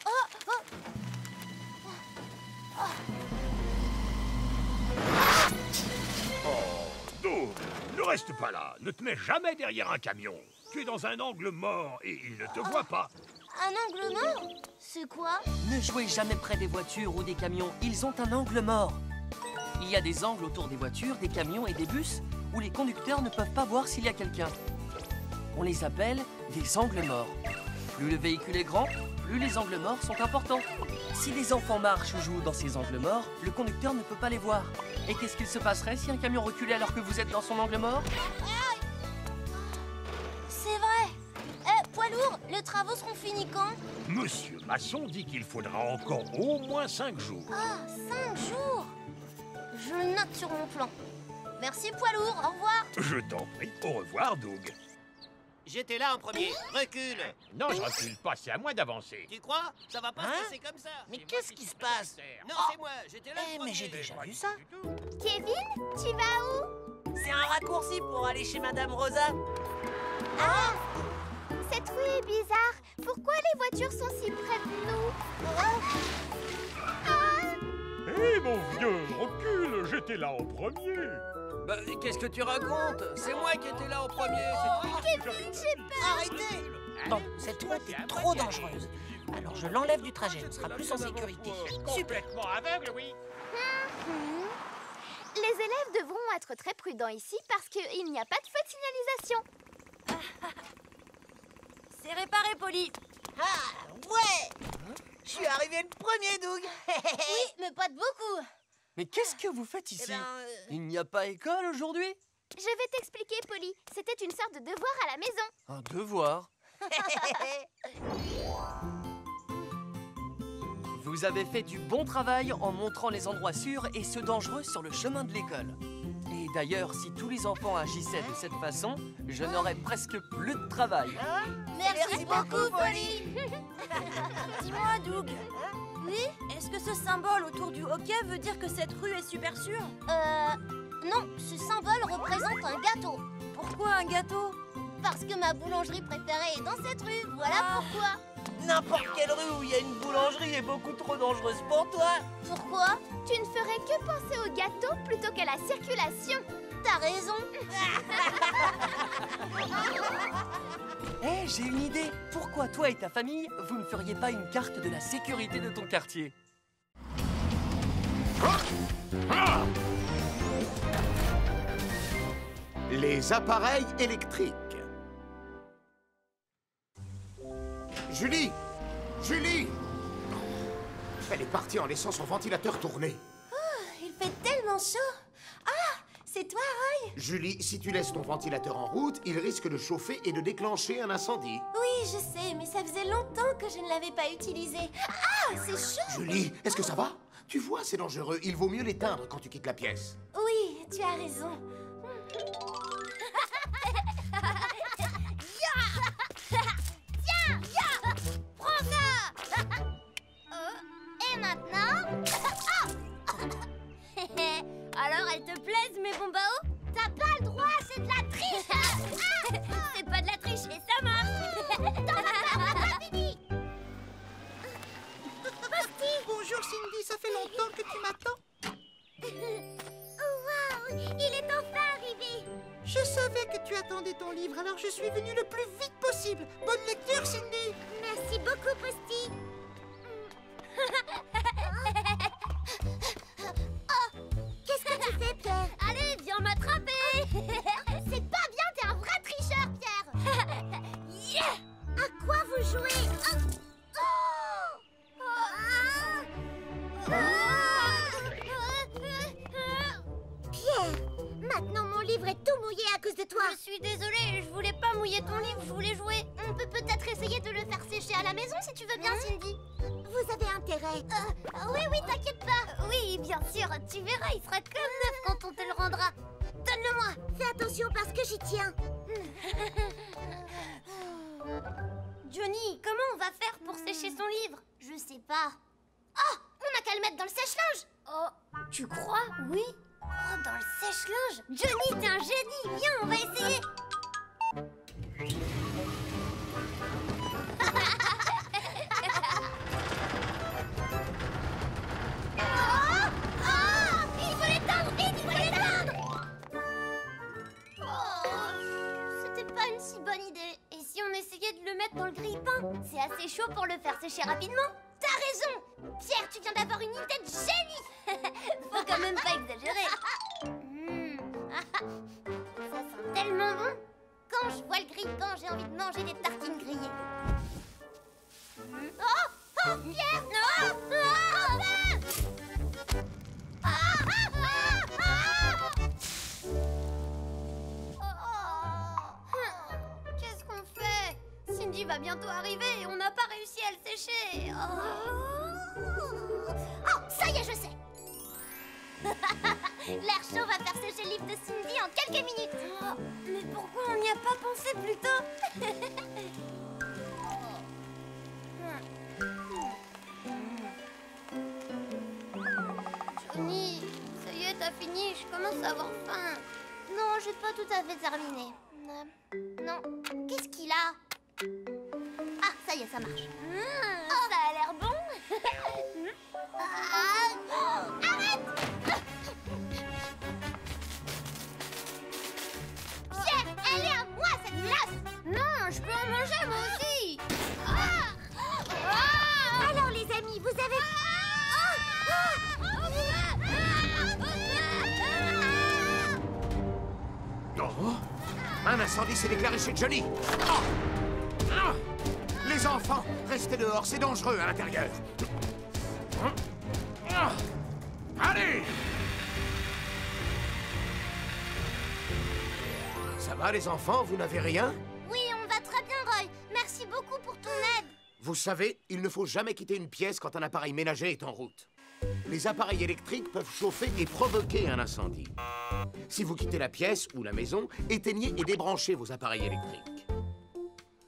Speaker 4: Oh, oh.
Speaker 7: Oh, Doug, ne reste pas là. Ne te mets jamais derrière un camion. Tu es dans un angle mort et il ne te voit pas.
Speaker 4: Un angle mort? C'est quoi?
Speaker 5: Ne jouez jamais près des voitures ou des camions. Ils ont un angle mort. Il y a des angles autour des voitures, des camions et des bus où les conducteurs ne peuvent pas voir s'il y a quelqu'un. On les appelle des angles morts. Plus le véhicule est grand, plus les angles morts sont importants. Si des enfants marchent ou jouent dans ces angles morts, le conducteur ne peut pas les voir. Et qu'est-ce qu'il se passerait si un camion reculait alors que vous êtes dans son angle mort?
Speaker 4: C'est vrai. Poids lourd, les travaux seront finis quand?
Speaker 7: Monsieur Masson dit qu'il faudra encore au moins 5 jours.
Speaker 4: Ah, 5 jours. Je le note sur mon plan. Merci, poids lourd. Au revoir.
Speaker 7: Je t'en prie. Au revoir, Doug.
Speaker 3: J'étais là en premier. Recule.
Speaker 7: Non, je recule pas. C'est à moi d'avancer.
Speaker 3: Tu crois? Ça va pas se passer comme ça.
Speaker 6: Mais qu'est-ce qui se passe?
Speaker 3: Non, c'est moi. J'étais là.
Speaker 6: Mais j'ai déjà vu ça.
Speaker 8: Kevin, tu vas où?
Speaker 6: C'est un raccourci pour aller chez Madame Rosa.
Speaker 8: Ah! Cette rue est bizarre. Pourquoi les voitures sont si près de nous?
Speaker 7: Hé, mon vieux, recule. J'étais là en premier.
Speaker 3: Bah, qu'est-ce que tu racontes? C'est moi qui étais là en premier.
Speaker 8: Kevin, j'ai peur.
Speaker 6: Arrêtez! Non, cette route est trop dangereuse. Alors je l'enlève du trajet, on sera plus en sécurité.
Speaker 7: Complètement aveugle, oui.
Speaker 8: Les élèves devront être très prudents ici parce qu'il n'y a pas de feu de signalisation.
Speaker 12: C'est réparé, Polly.
Speaker 6: Ah, ouais! Je suis arrivé le premier, Doug.
Speaker 4: Oui, mais pas de beaucoup.
Speaker 5: Mais qu'est-ce que vous faites ici? Il n'y a pas école aujourd'hui?
Speaker 8: Je vais t'expliquer, Polly. C'était une sorte de devoir à la maison.
Speaker 5: Un devoir? Vous avez fait du bon travail en montrant les endroits sûrs et ceux dangereux sur le chemin de l'école. Et d'ailleurs, si tous les enfants agissaient de cette façon, je n'aurais presque plus de travail.
Speaker 4: Merci beaucoup, Polly.
Speaker 12: Dis-moi, Doug. Oui? Est-ce que ce symbole autour du hockey veut dire que cette rue est super sûre?
Speaker 4: Non, ce symbole représente un gâteau.
Speaker 12: Pourquoi un gâteau?
Speaker 4: Parce que ma boulangerie préférée est dans cette rue, voilà pourquoi.
Speaker 5: N'importe quelle rue où il y a une boulangerie est beaucoup trop dangereuse pour toi.
Speaker 4: Pourquoi?
Speaker 8: Tu ne ferais que penser au gâteau plutôt qu'à la circulation.
Speaker 4: T'as raison.
Speaker 5: Hé, j'ai une idée. Pourquoi toi et ta famille, vous ne feriez pas une carte de la sécurité de ton quartier?
Speaker 1: Les appareils électriques. Julie! Julie! Elle est partie en laissant son ventilateur tourner.
Speaker 4: Il fait tellement chaud. Ah, c'est toi, Roy?
Speaker 1: Julie, si tu laisses ton ventilateur en route, il risque de chauffer et de déclencher un incendie.
Speaker 4: Oui, je sais, mais ça faisait longtemps que je ne l'avais pas utilisé. Ah, c'est chaud!
Speaker 1: Julie, est-ce que ça va? Tu vois, c'est dangereux. Il vaut mieux l'éteindre quand tu quittes la pièce.
Speaker 4: Oui, tu as raison.
Speaker 8: Et maintenant... Alors, elles te plaisent, mes bons baos? T'as pas le droit, c'est de la triche. C'est pas de la triche et ça marche. T'en as pas fini.
Speaker 2: Bonjour Cindy, ça fait longtemps que tu m'attends.
Speaker 8: Oh waouh, il est enfin arrivé.
Speaker 2: Je savais que tu attendais ton livre, alors je suis venue le plus vite possible. Bonne lecture, Cindy.
Speaker 8: Merci beaucoup, Posty. Oh, qu'est-ce que tu fais, Pierre? Allez, viens m'attraper. C'est pas bien, t'es un vrai tricheur, Pierre. Yeah. À quoi vous jouez? Pierre, maintenant mon livre est tout mouillé à cause de toi. Je suis désolée, je voulais pas mouiller ton livre, je voulais jouer. On peut peut-être essayer de le faire sécher à la maison si tu veux bien, Cindy. Vous avez intérêt. Oui, t'inquiète pas. Oui, bien sûr, tu verras, il sera comme neuf quand on te le rendra. Donne-le-moi. Fais attention parce que j'y tiens. Johnny, comment on va faire pour sécher son livre? Je sais pas. Oh, on n'a qu'à le mettre dans le sèche-linge. Oh, tu crois? Oui. Oh, dans le sèche-linge. Johnny, t'es un génie. Viens, on va essayer. Il faut l'éteindre, vite, il faut l'éteindre. C'était pas une si bonne idée. Et si on essayait de le mettre dans le grille-pain? C'est assez chaud pour le faire sécher rapidement. T'as raison. Pierre, tu viens d'avoir une idée de génie. Faut quand même pas exagérer. Ça sent tellement bon. Quand je vois le grille-pain, j'ai envie de manger des tartines grillées. Oh, Pierre, non. Qu'est-ce qu'on fait? Cindy va bientôt arriver et on n'a pas réussi à le sécher. Oh, ça y est, je sais. L'air chaud va faire sécher le livre de Cindy en quelques minutes. Oh, mais pourquoi on n'y a pas pensé plus tôt? Johnny, ça y est, t'as fini, je commence à avoir faim. Non, j'ai pas tout à fait terminé. Non. Qu'est-ce qu'il a? Ah, ça y est, ça marche. Ça a l'air bon. Arrête! Pierre, elle est à moi, cette glace! Non, je peux en manger, moi aussi! Alors, les amis, vous avez...
Speaker 1: Oh, un incendie s'est déclaré chez Johnny. Les enfants, restez dehors, c'est dangereux à l'intérieur. Allez! Ça va, les enfants, vous n'avez rien?
Speaker 8: Oui, on va très bien, Roy. Merci beaucoup pour ton aide.
Speaker 1: Vous savez, il ne faut jamais quitter une pièce quand un appareil ménager est en route. Les appareils électriques peuvent chauffer et provoquer un incendie. Si vous quittez la pièce ou la maison, éteignez et débranchez vos appareils électriques.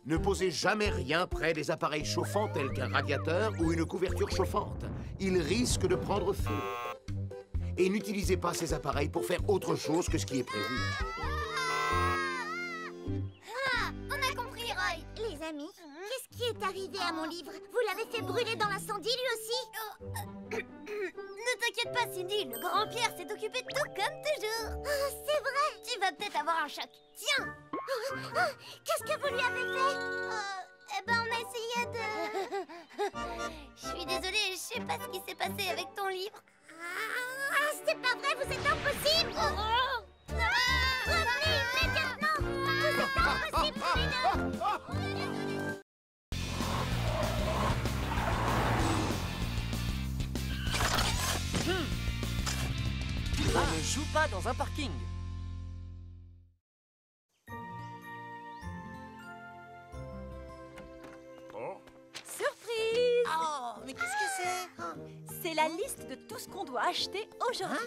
Speaker 1: Ne posez jamais rien près des appareils chauffants tels qu'un radiateur ou une couverture chauffante. Ils risquent de prendre feu. Et n'utilisez pas ces appareils pour faire autre chose que ce qui est prévu.
Speaker 8: Ah, on a compris, Roy. Les amis, qu'est-ce qui est arrivé à mon livre? Vous l'avez fait brûler dans l'incendie, lui aussi?
Speaker 9: Ne t'inquiète pas, Cindy, le grand Pierre s'est occupé de tout comme toujours.
Speaker 8: Oh, c'est vrai.
Speaker 9: Tu vas peut-être avoir un choc. Tiens.
Speaker 8: Qu'est-ce que vous lui avez fait?
Speaker 9: Eh ben, on a essayé de... Je suis désolée, je sais pas ce qui s'est passé avec ton livre.
Speaker 8: Ah, c'est pas vrai, vous êtes impossible. Revenez immédiatement. Vous êtes impossible, tous les deux.
Speaker 5: On ne joue pas dans un parking.
Speaker 12: Surprise!
Speaker 14: Oh, mais qu'est-ce que c'est?
Speaker 12: C'est la liste de tout ce qu'on doit acheter aujourd'hui.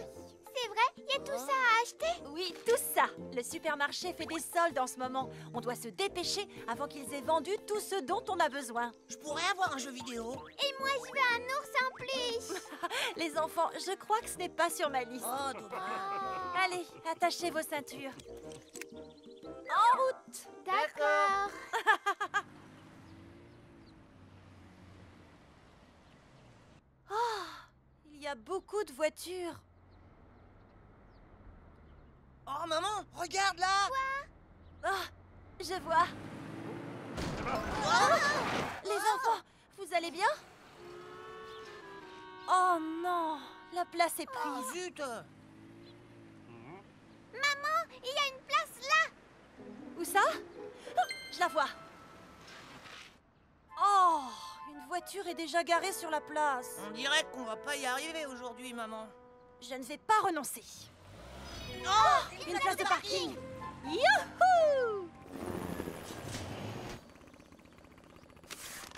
Speaker 8: C'est vrai, il y a tout ça à acheter?
Speaker 12: Oui, tout ça. Le supermarché fait des soldes en ce moment. On doit se dépêcher avant qu'ils aient vendu tout ce dont on a besoin.
Speaker 14: Je pourrais avoir un jeu vidéo.
Speaker 8: Et moi, je veux un ours en plus.
Speaker 12: Les enfants, je crois que ce n'est pas sur ma liste.
Speaker 14: Oh, dommage.
Speaker 12: Allez, attachez vos ceintures. En route!
Speaker 8: D'accord.
Speaker 12: Oh, il y a beaucoup de voitures.
Speaker 14: Oh, maman, regarde là.
Speaker 12: Oh, je vois. Les enfants, vous allez bien? Oh non, la place est prise.
Speaker 14: Oh, zut.
Speaker 8: Maman, il y a une place là.
Speaker 12: Où ça? Oh, je la vois. Oh, une voiture est déjà garée sur la place.
Speaker 14: On dirait qu'on va pas y arriver aujourd'hui, maman.
Speaker 12: Je ne vais pas renoncer.
Speaker 14: Oh,
Speaker 12: une place de parking. Youhou!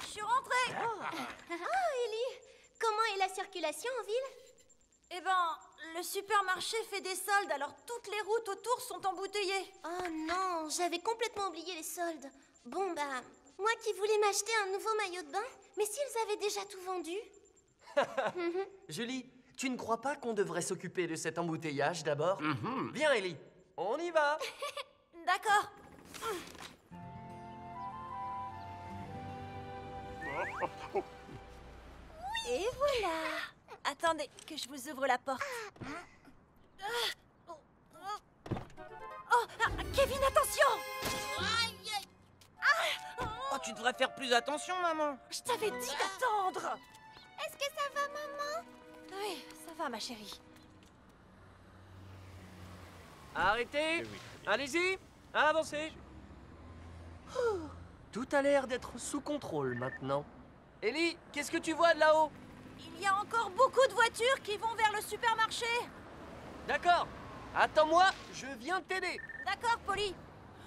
Speaker 12: Je suis rentrée.
Speaker 4: Oh, Ellie, comment est la circulation en ville?
Speaker 12: Eh ben, le supermarché fait des soldes, alors toutes les routes autour sont embouteillées.
Speaker 4: Oh non, j'avais complètement oublié les soldes. Bon, bah, moi qui voulais m'acheter un nouveau maillot de bain, mais s'ils avaient déjà tout vendu?
Speaker 5: Julie, tu ne crois pas qu'on devrait s'occuper de cet embouteillage d'abord? Viens, Ellie, on y va.
Speaker 12: D'accord. Et voilà. Attendez, que je vous ouvre la porte. Oh, Kevin, attention!
Speaker 14: Oh, tu devrais faire plus attention, maman.
Speaker 12: Je t'avais dit d'attendre.
Speaker 8: Est-ce que ça va, maman?
Speaker 12: Oui, ça va, ma chérie.
Speaker 5: Arrêtez. Allez-y, avancez. Tout a l'air d'être sous contrôle maintenant. Ellie, qu'est-ce que tu vois de là-haut?
Speaker 12: Il y a encore beaucoup de voitures qui vont vers le supermarché.
Speaker 5: D'accord. Attends-moi, je viens t'aider.
Speaker 12: D'accord, Polly.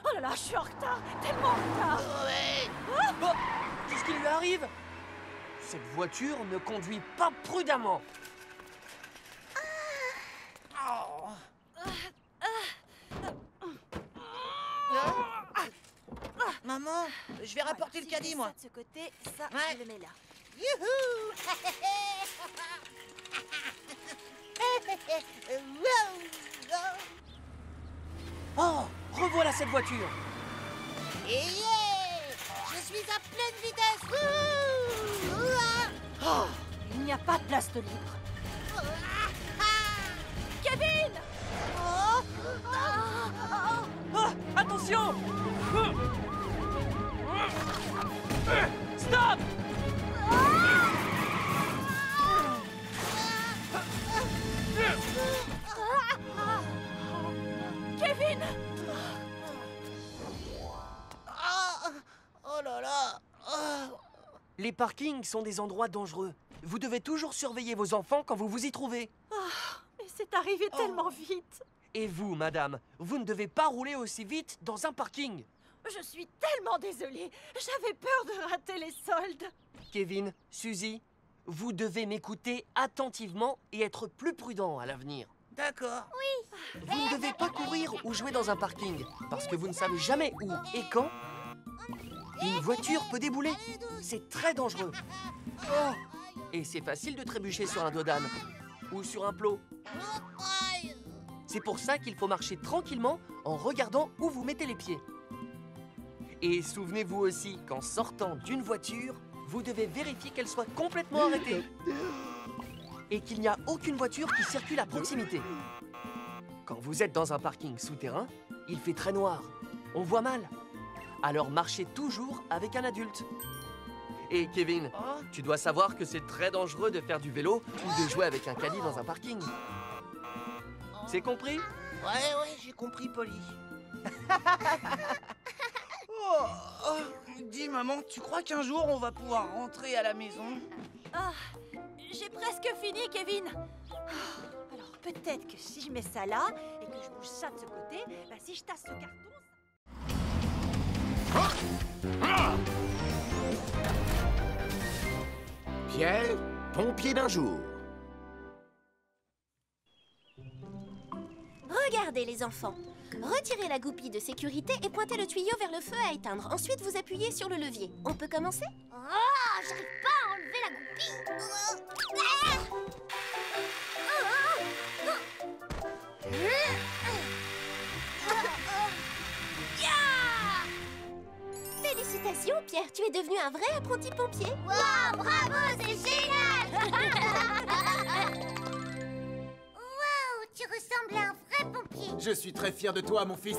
Speaker 12: Oh là là, je suis en retard. Tellement en retard.
Speaker 5: Oh, qu'est-ce qui lui arrive? Cette voiture ne conduit pas prudemment.
Speaker 14: Maman, je vais rapporter le caddie, moi.
Speaker 12: Ça de ce côté, ça,
Speaker 14: Ouais.
Speaker 12: je le mets là.
Speaker 14: Youhou.
Speaker 5: Oh, revoilà cette voiture.
Speaker 14: Et yeah, je suis à pleine vitesse.
Speaker 12: Oh, il n'y a pas de place de libre. Kevin!
Speaker 5: Oh, attention. Stop.
Speaker 12: Kevin!
Speaker 14: Oh là là.
Speaker 5: Les parkings sont des endroits dangereux. Vous devez toujours surveiller vos enfants quand vous vous y trouvez.
Speaker 12: Mais c'est arrivé tellement vite.
Speaker 5: Et vous, madame, vous ne devez pas rouler aussi vite dans un parking.
Speaker 12: je suis tellement désolée. J'avais peur de rater les soldes.
Speaker 5: Kevin, Suzy, vous devez m'écouter attentivement et être plus prudent à l'avenir.
Speaker 14: D'accord.
Speaker 8: Oui.
Speaker 5: Vous ne devez pas courir ou jouer dans un parking, parce que vous ne savez jamais où et quand une voiture peut débouler. C'est très dangereux. Oh. Et c'est facile de trébucher sur un dos d'âne ou sur un plot. C'est pour ça qu'il faut marcher tranquillement en regardant où vous mettez les pieds. Et souvenez-vous aussi qu'en sortant d'une voiture, vous devez vérifier qu'elle soit complètement arrêtée. Et qu'il n'y a aucune voiture qui circule à proximité. Quand vous êtes dans un parking souterrain, il fait très noir. On voit mal. Alors marchez toujours avec un adulte. Et Kevin, tu dois savoir que c'est très dangereux de faire du vélo ou de jouer avec un caddie dans un parking. C'est compris?
Speaker 14: Ouais, j'ai compris, Polly. Dis, maman, tu crois qu'un jour on va pouvoir rentrer à la maison?
Speaker 12: Ah, j'ai presque fini, Kevin. Alors peut-être que si je mets ça là et que je bouge ça de ce côté, bah, si je tasse ce carton...
Speaker 1: Pierre, pompier d'un jour.
Speaker 4: Regardez les enfants. Retirez la goupille de sécurité et pointez le tuyau vers le feu à éteindre. Ensuite, vous appuyez sur le levier. On peut commencer?
Speaker 8: Oh, j'arrive pas à enlever la goupille.
Speaker 4: Félicitations, Pierre. Tu es devenu un vrai apprenti pompier.
Speaker 8: Wow, bravo, c'est génial. Wow, tu ressembles à un vrai pompier.
Speaker 3: Je suis très fier de toi, mon fils.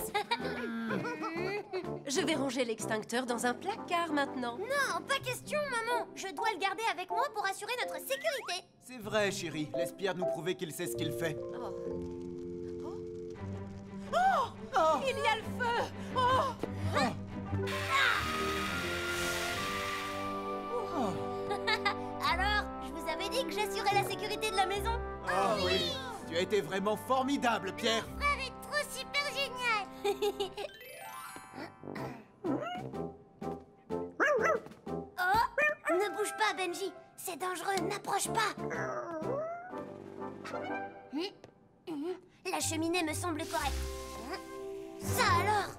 Speaker 2: Je vais ranger l'extincteur dans un placard maintenant.
Speaker 8: Non, pas question, maman. Je dois le garder avec moi pour assurer notre sécurité.
Speaker 3: C'est vrai, chérie. Laisse Pierre nous prouver qu'il sait ce qu'il fait.
Speaker 12: Il y a le feu.
Speaker 8: Alors, je vous avais dit que j'assurais la sécurité de la maison.
Speaker 3: Oh oui. Tu as été vraiment formidable, Pierre.
Speaker 8: Mon frère est trop super génial. Oh, ne bouge pas, Benji. C'est dangereux, n'approche pas. La cheminée me semble correcte. Ça alors?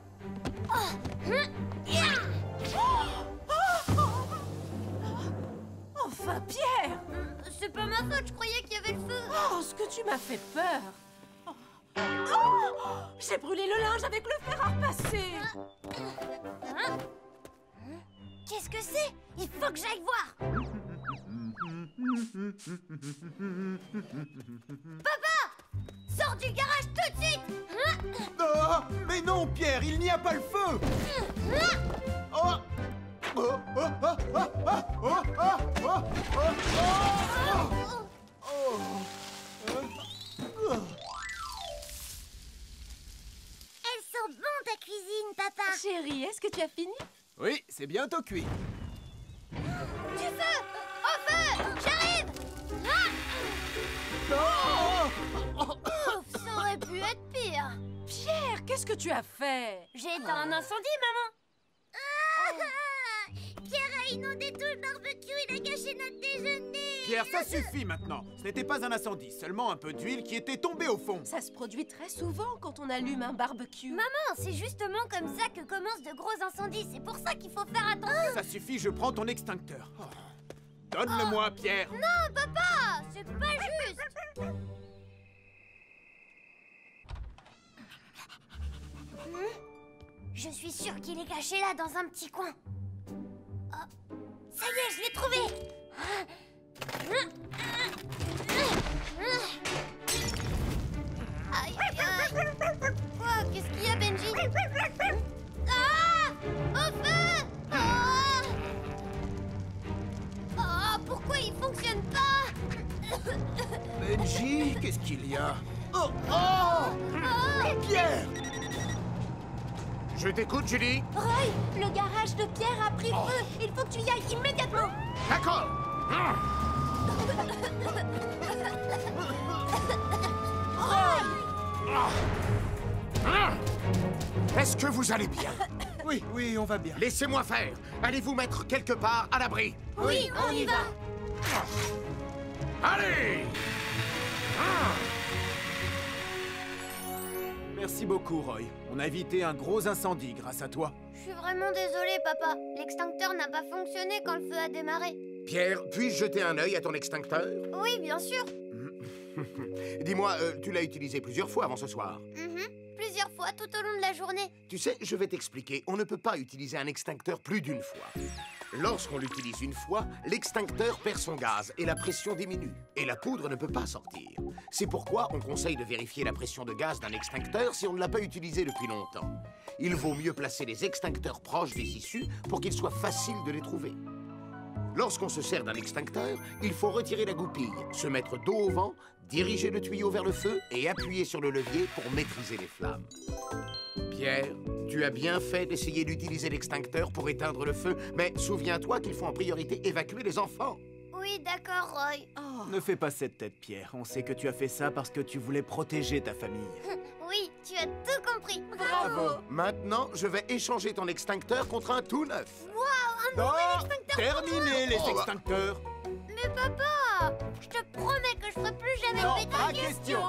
Speaker 12: Enfin, Pierre!
Speaker 8: C'est pas ma faute, je croyais qu'il y avait le feu.
Speaker 12: Oh, ce que tu m'as fait peur! Oh, j'ai brûlé le linge avec le fer à repasser!
Speaker 8: Qu'est-ce que c'est? Il faut que j'aille voir. Papa! Sors du garage tout de suite!
Speaker 3: Oh, mais non, Pierre, il n'y a pas le feu. Oh. Oh, oh, oh, oh, oh, oh, oh, oh, oh.
Speaker 8: Elles sont bonnes ta cuisine, papa.
Speaker 2: Chérie, est-ce que tu as fini?
Speaker 3: Oui, c'est bientôt cuit.
Speaker 8: Du feu! Au feu! J'arrive! Ouf, ça aurait pu être pire.
Speaker 12: Pierre, qu'est-ce que tu as fait?
Speaker 8: J'ai éteint un incendie, maman. Pierre a inondé tout le barbecue, il a gâché notre déjeuner.
Speaker 3: Pierre, ça suffit maintenant. Ce n'était pas un incendie, seulement un peu d'huile qui était tombée au fond.
Speaker 2: Ça se produit très souvent quand on allume un barbecue.
Speaker 8: Maman, c'est justement comme ça que commencent de gros incendies. C'est pour ça qu'il faut faire attention.
Speaker 3: Ça suffit, je prends ton extincteur. Oh. Donne-le-moi, Pierre.
Speaker 8: Non, papa, c'est pas juste. Je suis sûre qu'il est caché là, dans un petit coin. Oh. Ça y est, je l'ai trouvé. Aïe, aïe, aïe. Quoi? Qu'est-ce qu'il y a, Benji? Ah! Au feu! Ah! Oh, pourquoi il fonctionne pas?
Speaker 1: Benji, qu'est-ce qu'il y a? Oh! Oh! Pierre! Je t'écoute, Julie.
Speaker 4: Roy, le garage de Pierre a pris feu. Il faut que tu y ailles immédiatement.
Speaker 1: D'accord.
Speaker 4: Roy!
Speaker 1: Est-ce que vous allez bien?
Speaker 3: Oui, oui, on va bien.
Speaker 1: Laissez-moi faire. Allez vous mettre quelque part à l'abri.
Speaker 9: Oui, on y va.
Speaker 1: Allez!
Speaker 3: Merci beaucoup, Roy. On a évité un gros incendie grâce à toi.
Speaker 9: Je suis vraiment désolée, papa. L'extincteur n'a pas fonctionné quand le feu a démarré.
Speaker 1: Pierre, puis-je jeter un œil à ton extincteur?
Speaker 9: Oui, bien sûr.
Speaker 1: Dis-moi, tu l'as utilisé plusieurs fois avant ce soir.
Speaker 9: Plusieurs fois tout au long de la journée.
Speaker 1: Tu sais, je vais t'expliquer. On ne peut pas utiliser un extincteur plus d'une fois. Lorsqu'on l'utilise une fois, l'extincteur perd son gaz et la pression diminue. Et la poudre ne peut pas sortir. C'est pourquoi on conseille de vérifier la pression de gaz d'un extincteur si on ne l'a pas utilisé depuis longtemps. Il vaut mieux placer les extincteurs proches des issues pour qu'il soit facile de les trouver. Lorsqu'on se sert d'un extincteur, il faut retirer la goupille, se mettre dos au vent, diriger le tuyau vers le feu et appuyer sur le levier pour maîtriser les flammes. Pierre, tu as bien fait d'essayer d'utiliser l'extincteur pour éteindre le feu, mais souviens-toi qu'il faut en priorité évacuer les enfants.
Speaker 9: Oui, d'accord, Roy.
Speaker 3: Ne fais pas cette tête, Pierre. On sait que tu as fait ça parce que tu voulais protéger ta famille.
Speaker 9: Oui, tu as tout compris.
Speaker 3: Bravo.
Speaker 1: Maintenant, je vais échanger ton extincteur contre un tout neuf.
Speaker 9: Waouh, un nouvel extincteur.
Speaker 3: Terminez les extincteurs.
Speaker 9: Mais papa, je te promets que je ferai plus jamais
Speaker 3: Non,
Speaker 9: péter
Speaker 3: pas
Speaker 9: la
Speaker 3: question.